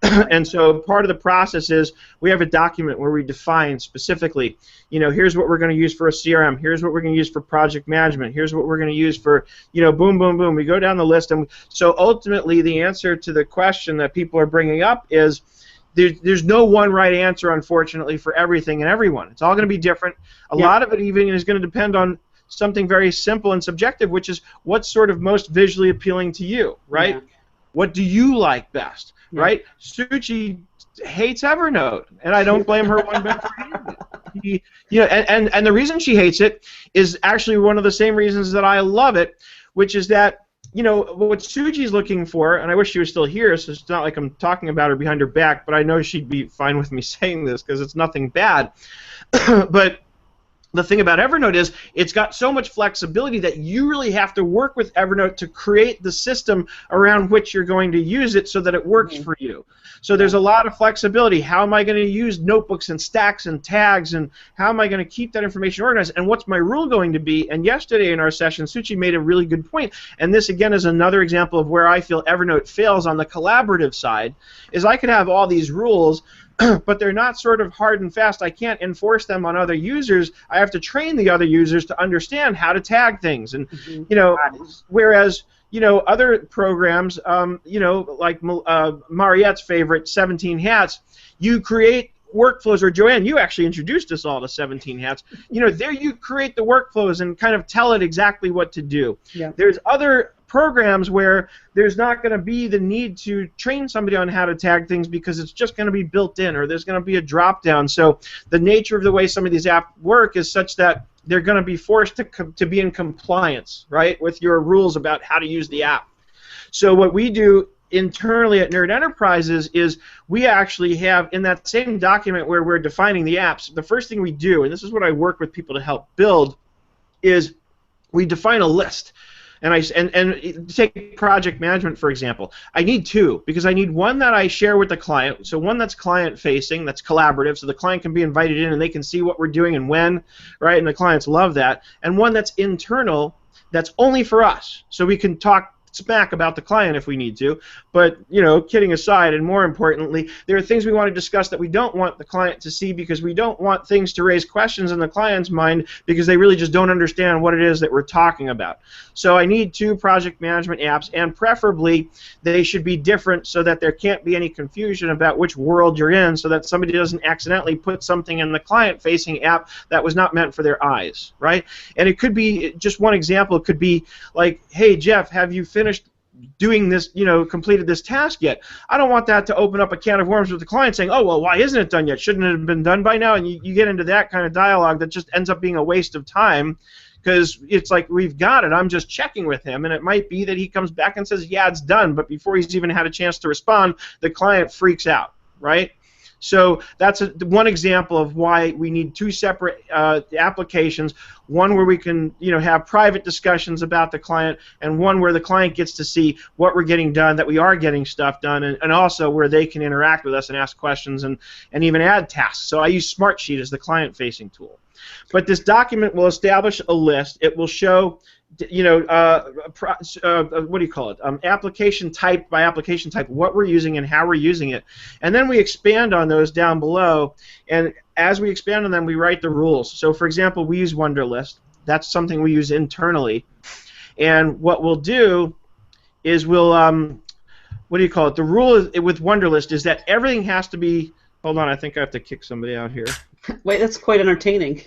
And so part of the process is we have a document where we define specifically, here's what we're going to use for a CRM, here's what we're going to use for project management, here's what we're going to use for, boom, boom, boom. We go down the list, and so ultimately the answer to the question that people are bringing up is there's no one right answer, unfortunately, for everything and everyone. It's all going to be different. A lot of it even is going to depend on something very simple and subjective, which is what's sort of most visually appealing to you, right? Yeah. What do you like best, right? Suchi hates Evernote, and I don't blame her one bit for hating it. And the reason she hates it is actually one of the same reasons that I love it, which is that what Suji's looking for, and I wish she was still here, so it's not like I'm talking about her behind her back, but I know she'd be fine with me saying this because it's nothing bad. But the thing about Evernote is it's got so much flexibility that you really have to work with Evernote to create the system around which you're going to use it so that it works for you. So there's a lot of flexibility. How am I going to use notebooks and stacks and tags, and how am I going to keep that information organized, and what's my rule going to be? And yesterday in our session, Suchi made a really good point, and this again is another example of where I feel Evernote fails on the collaborative side, is I could have all these rules, but they're not sort of hard and fast. I can't enforce them on other users. I have to train the other users to understand how to tag things. And whereas other programs, like Mariette's favorite, 17 Hats, you create workflows, or Joanne, you actually introduced us all to 17 Hats. There you create the workflows and kind of tell it exactly what to do. Yeah. There's other programs where there's not going to be the need to train somebody on how to tag things because it's just going to be built in, or there's going to be a drop down. So the nature of the way some of these apps work is such that they're going to be forced to be in compliance, right, with your rules about how to use the app. So what we do internally at Nerd Enterprises is we actually have, in that same document where we're defining the apps, the first thing we do, and this is what I work with people to help build, is we define a list. And take project management, for example. I need two, because I need one that I share with the client, so one that's client-facing, that's collaborative, so the client can be invited in and they can see what we're doing and when, right, and the clients love that, and one that's internal, that's only for us, so we can talk smack about the client if we need to. But, kidding aside, and more importantly, there are things we want to discuss that we don't want the client to see, because we don't want things to raise questions in the client's mind because they really just don't understand what it is that we're talking about. So I need two project management apps, and preferably they should be different so that there can't be any confusion about which world you're in, so that somebody doesn't accidentally put something in the client-facing app that was not meant for their eyes, right? And it could be, just one example, it could be like, hey, Jeff, have you finished doing this, completed this task yet? I don't want that to open up a can of worms with the client saying, oh, well, why isn't it done yet? Shouldn't it have been done by now? And you get into that kind of dialogue that just ends up being a waste of time, because it's like, we've got it, I'm just checking with him, and it might be that he comes back and says, yeah, it's done, but before he's even had a chance to respond, the client freaks out, right? So that's one example of why we need two separate applications, one where we can have private discussions about the client, and one where the client gets to see what we're getting done, that we are getting stuff done, and also where they can interact with us and ask questions and even add tasks. So I use Smartsheet as the client-facing tool. But this document will establish a list. It will show what do you call it? Application type by application type, what we're using and how we're using it. And then we expand on those down below, and as we expand on them, we write the rules. So, for example, we use Wunderlist. That's something we use internally. And what we'll do is we'll, what do you call it? The rule with Wunderlist is that everything has to be, hold on, I think I have to kick somebody out here. Wait, that's quite entertaining.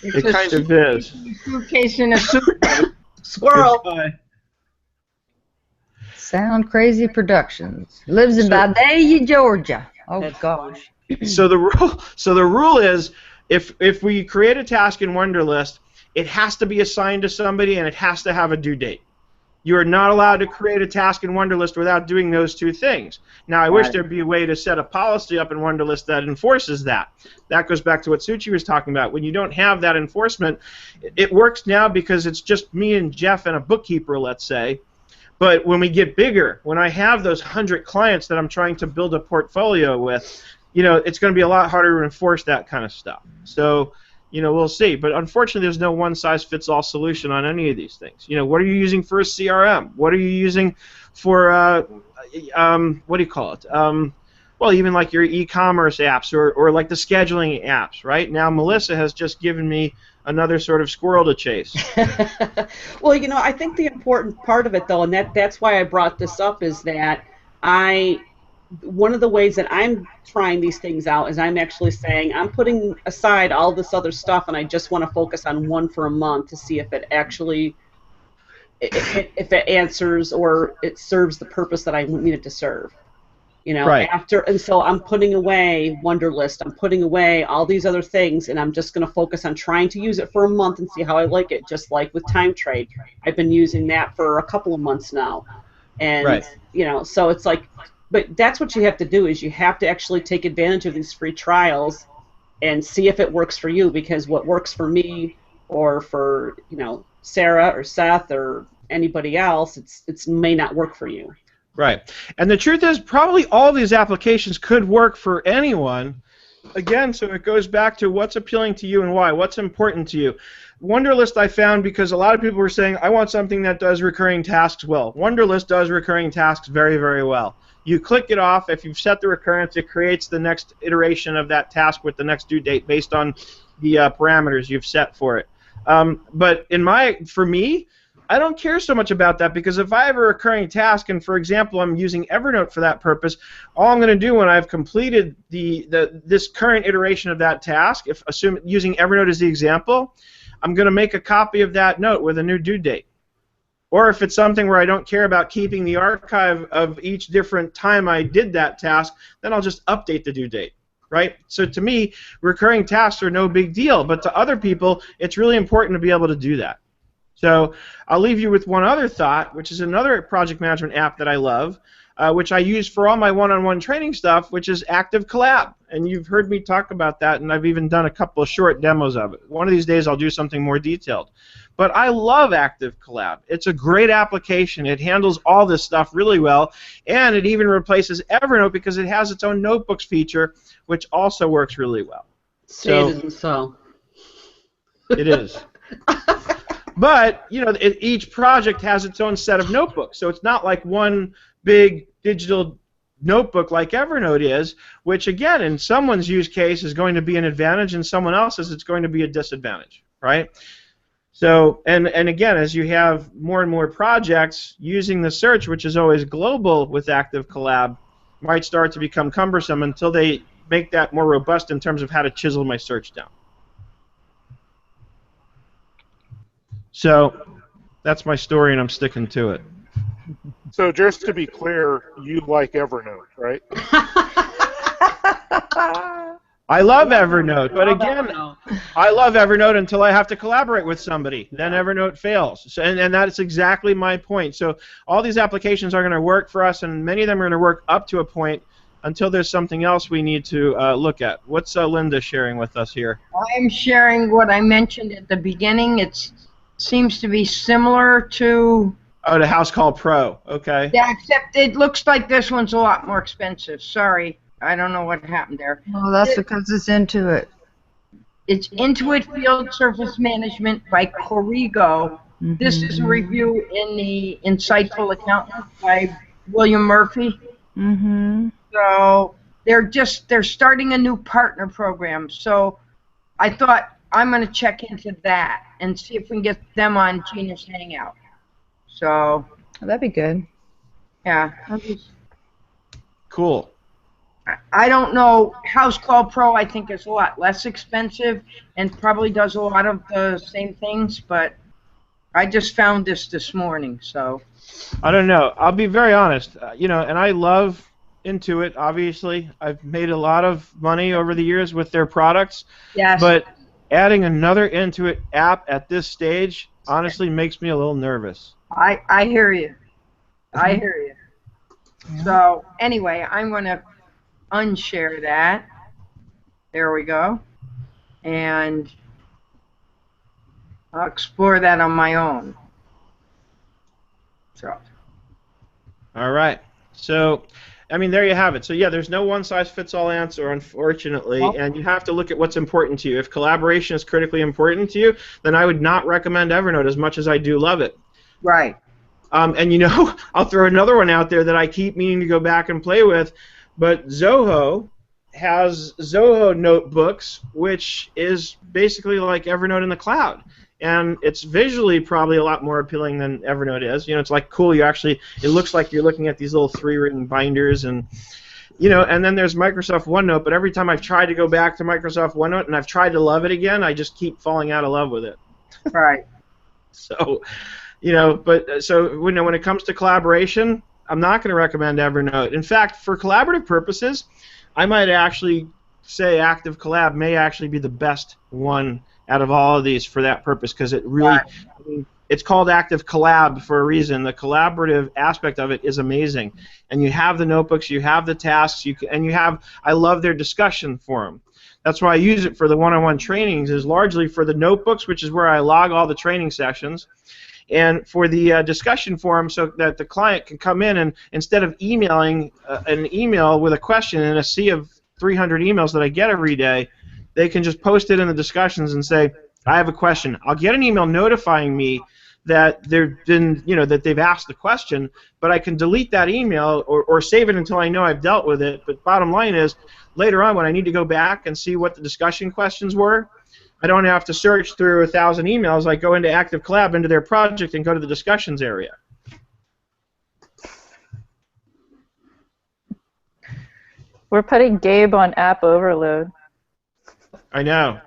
It kind of is. Suitcase in a suitcase. Squirrel. Sound Crazy Productions. Lives in Vidalia, Georgia. Oh That's gosh. So the rule is, if we create a task in Wunderlist, it has to be assigned to somebody and it has to have a due date. You are not allowed to create a task in Wunderlist without doing those two things. Now, I wish there'd be a way to set a policy up in Wunderlist that enforces that. That goes back to what Suchi was talking about. When you don't have that enforcement, it works now because it's just me and Jeff and a bookkeeper, let's say. But when we get bigger, when I have those 100 clients that I'm trying to build a portfolio with, it's going to be a lot harder to enforce that kind of stuff. So, we'll see. But unfortunately, there's no one-size-fits-all solution on any of these things. What are you using for a CRM? What are you using for, what do you call it? Well, even like your e-commerce apps or like the scheduling apps, right? Now, Melissa has just given me another sort of squirrel to chase. Well, I think the important part of it, though, and that's why I brought this up, is that one of the ways that I'm trying these things out is I'm actually saying I'm putting aside all this other stuff and I just want to focus on one for a month to see if it actually if it answers or it serves the purpose that I need it to serve. Right. And so I'm putting away Wunderlist, I'm putting away all these other things, and I'm just going to focus on trying to use it for a month and see how I like it, just like with Time Trade. I've been using that for a couple of months now. And so it's like, but that's what you have to do, is you have to actually take advantage of these free trials and see if it works for you, because what works for me or for Sarah or Seth or anybody else, it may not work for you. Right. And the truth is, probably all of these applications could work for anyone. Again, so it goes back to what's appealing to you and why, what's important to you. Wunderlist I found because a lot of people were saying, I want something that does recurring tasks well. Wunderlist does recurring tasks very, very well. You click it off. If you've set the recurrence, it creates the next iteration of that task with the next due date based on the parameters you've set for it. But for me, I don't care so much about that, because if I have a recurring task, and for example I'm using Evernote for that purpose, all I'm going to do when I've completed this current iteration of that task, if using Evernote as the example, I'm going to make a copy of that note with a new due date. Or if it's something where I don't care about keeping the archive of each different time I did that task, then I'll just update the due date. Right? So to me, recurring tasks are no big deal, but to other people, it's really important to be able to do that. So I'll leave you with one other thought, which is another project management app that I love, which I use for all my one-on-one training stuff, which is Active Collab. And you've heard me talk about that, and I've even done a couple of short demos of it. One of these days I'll do something more detailed. But I love Active Collab. It's a great application. It handles all this stuff really well, and it even replaces Evernote because it has its own notebooks feature, which also works really well. So. It is. But, you know, each project has its own set of notebooks, so it's not like one big digital notebook like Evernote is, which, again, in someone's use case is going to be an advantage, and someone else's it's going to be a disadvantage, right? So, and again, as you have more and more projects, using the search, which is always global with Active Collab, might start to become cumbersome until they make that more robust in terms of how to chisel my search down. So that's my story, and I'm sticking to it. So just to be clear, you like Evernote, right? I love Evernote, but again, I love Evernote until I have to collaborate with somebody. Then Evernote fails, so, and that's exactly my point. So all these applications are going to work for us, and many of them are going to work up to a point until there's something else we need to look at. What's Linda sharing with us here? I'm sharing what I mentioned at the beginning. It seems to be similar to... Oh, the House Call Pro. Okay. Yeah, except it looks like this one's a lot more expensive. Sorry. I don't know what happened there. Well, that's because it's Intuit. It's Intuit Field Service Management by Corrigo. Mm-hmm. This is a review in the Insightful Accountant by William Murphy. Mm-hmm. So they're starting a new partner program. So I thought I'm going to check into that and see if we can get them on Genius Hangout. So oh, that'd be good. Yeah. Cool. I don't know. House Call Pro, I think, is a lot less expensive and probably does a lot of the same things, but I just found this morning, so. I don't know. I'll be very honest. You know, and I love Intuit, obviously. I've made a lot of money over the years with their products. Yes. But adding another Intuit app at this stage honestly makes me a little nervous. I hear you. I hear you. Yeah. So, anyway, I'm going to unshare that. There we go. And I'll explore that on my own. So. All right. So, I mean, there you have it. So, yeah, there's no one-size-fits-all answer, unfortunately, and you have to look at what's important to you. If collaboration is critically important to you, then I would not recommend Evernote as much as I do love it. Right. And, you know, I'll throw another one out there that I keep meaning to go back and play with, but Zoho has Zoho Notebooks, which is basically like Evernote in the cloud. And it's visually probably a lot more appealing than Evernote is. You know, it's like cool. You actually, it looks like you're looking at these little 3-ring binders, and you know. And then there's Microsoft OneNote. But every time I've tried to go back to Microsoft OneNote and I've tried to love it again, I just keep falling out of love with it. Right. So, you know, but so when it comes to collaboration, I'm not going to recommend Evernote. In fact, for collaborative purposes, I might actually say Active Collab may actually be the best one out of all of these for that purpose, because it really, I mean, it's called Active Collab for a reason. The collaborative aspect of it is amazing, and you have the notebooks, you have the tasks, and you have. I love their discussion forum. That's why I use it for the one-on-one trainings. Is largely for the notebooks, which is where I log all the training sessions, and for the discussion forum, so that the client can come in and instead of emailing an email with a question in a sea of 300 emails that I get every day, they can just post it in the discussions and say, I have a question. I'll get an email notifying me that that they've asked the question, but I can delete that email or save it until I know I've dealt with it. But bottom line is, later on when I need to go back and see what the discussion questions were, I don't have to search through 1,000 emails. I go into Active Collab, into their project, and go to the discussions area. We're putting Gabe on app overload. I know.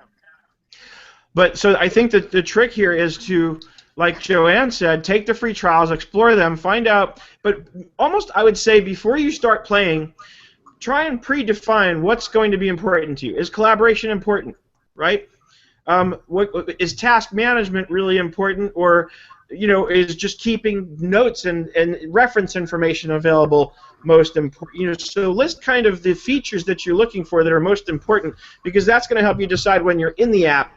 But so I think that the trick here is to, like Joanne said, take the free trials, explore them, find out. But almost I would say before you start playing, try and predefine what's going to be important to you. Is collaboration important, right? Is task management really important, or is just keeping notes and reference information available most important? So list kind of the features that you're looking for that are most important, because that's going to help you decide when you're in the app,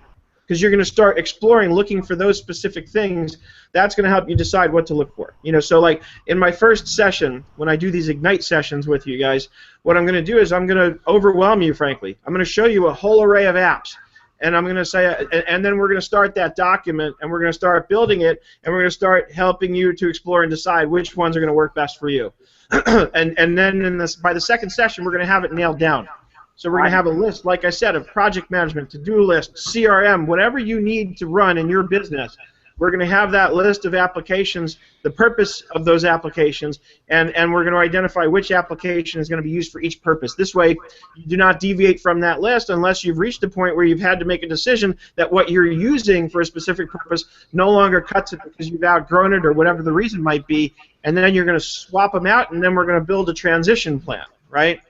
because you're going to start exploring, looking for those specific things. That's going to help you decide what to look for. So like in my first session, when I do these Ignite sessions with you guys, what I'm going to do is I'm going to overwhelm you, frankly. I'm going to show you a whole array of apps. And I'm going to say, and then we're going to start that document, and we're going to start building it, and we're going to start helping you to explore and decide which ones are going to work best for you. and then by the second session, we're going to have it nailed down. So we're going to have a list, like I said, of project management, to-do list, CRM, whatever you need to run in your business. We're going to have that list of applications, the purpose of those applications, and we're going to identify which application is going to be used for each purpose. This way, you do not deviate from that list unless you've reached a point where you've had to make a decision that what you're using for a specific purpose no longer cuts it because you've outgrown it or whatever the reason might be, and then you're going to swap them out, and then we're going to build a transition plan, right?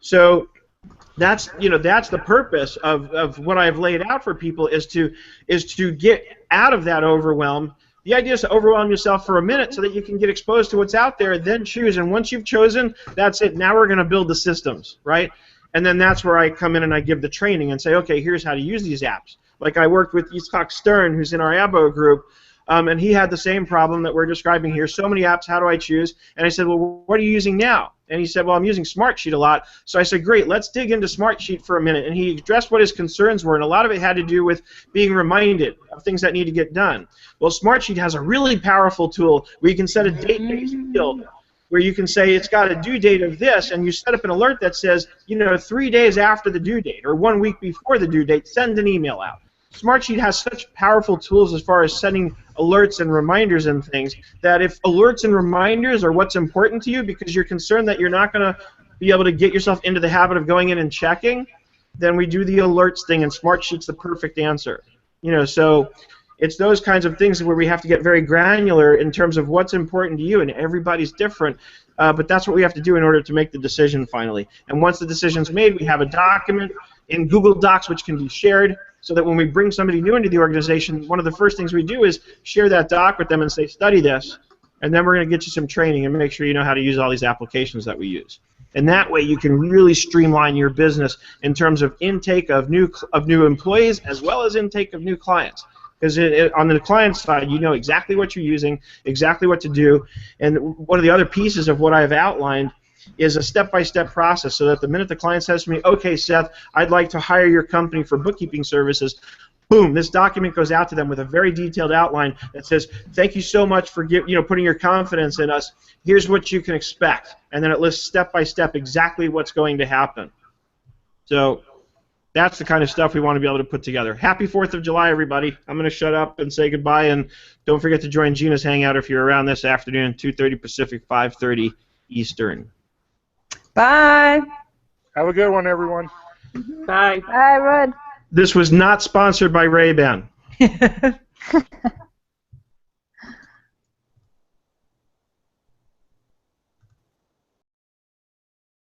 So that's the purpose of what I've laid out for people, is to get out of that overwhelm. The idea is to overwhelm yourself for a minute so that you can get exposed to what's out there, then choose. And once you've chosen, that's it. Now we're going to build the systems, right? And then that's where I come in and I give the training and say, okay, here's how to use these apps. Like I worked with Yitzhak Stern, who's in our ABO group, and he had the same problem that we're describing here. So many apps, how do I choose? And I said, well, what are you using now? And he said, well, I'm using Smartsheet a lot. So I said, great, let's dig into Smartsheet for a minute. And he addressed what his concerns were, and a lot of it had to do with being reminded of things that need to get done. Well, Smartsheet has a really powerful tool where you can set a date-based field, where you can say it's got a due date of this, and you set up an alert that says, 3 days after the due date or 1 week before the due date, send an email out. Smartsheet has such powerful tools as far as setting alerts and reminders and things that if alerts and reminders are what's important to you because you're concerned that you're not going to be able to get yourself into the habit of going in and checking, then we do the alerts thing, and Smartsheet's the perfect answer. So it's those kinds of things where we have to get very granular in terms of what's important to you, and everybody's different. But that's what we have to do in order to make the decision finally. And once the decision's made, we have a document in Google Docs which can be shared, so that when we bring somebody new into the organization, one of the first things we do is share that doc with them and say, study this, and then we're going to get you some training and make sure you know how to use all these applications that we use. And that way you can really streamline your business in terms of intake of new employees as well as intake of new clients. Because on the client side, you know exactly what you're using, exactly what to do, and one of the other pieces of what I've outlined is a step-by-step process, so that the minute the client says to me, okay, Seth, I'd like to hire your company for bookkeeping services, boom, this document goes out to them with a very detailed outline that says, thank you so much for putting your confidence in us. Here's what you can expect. And then it lists step-by-step exactly what's going to happen. So that's the kind of stuff we want to be able to put together. Happy 4th of July, everybody. I'm going to shut up and say goodbye, and don't forget to join Gina's Hangout if you're around this afternoon, 2:30 Pacific, 5:30 Eastern. Bye. Have a good one, everyone. Bye. Bye, Bud. This was not sponsored by Ray-Ban.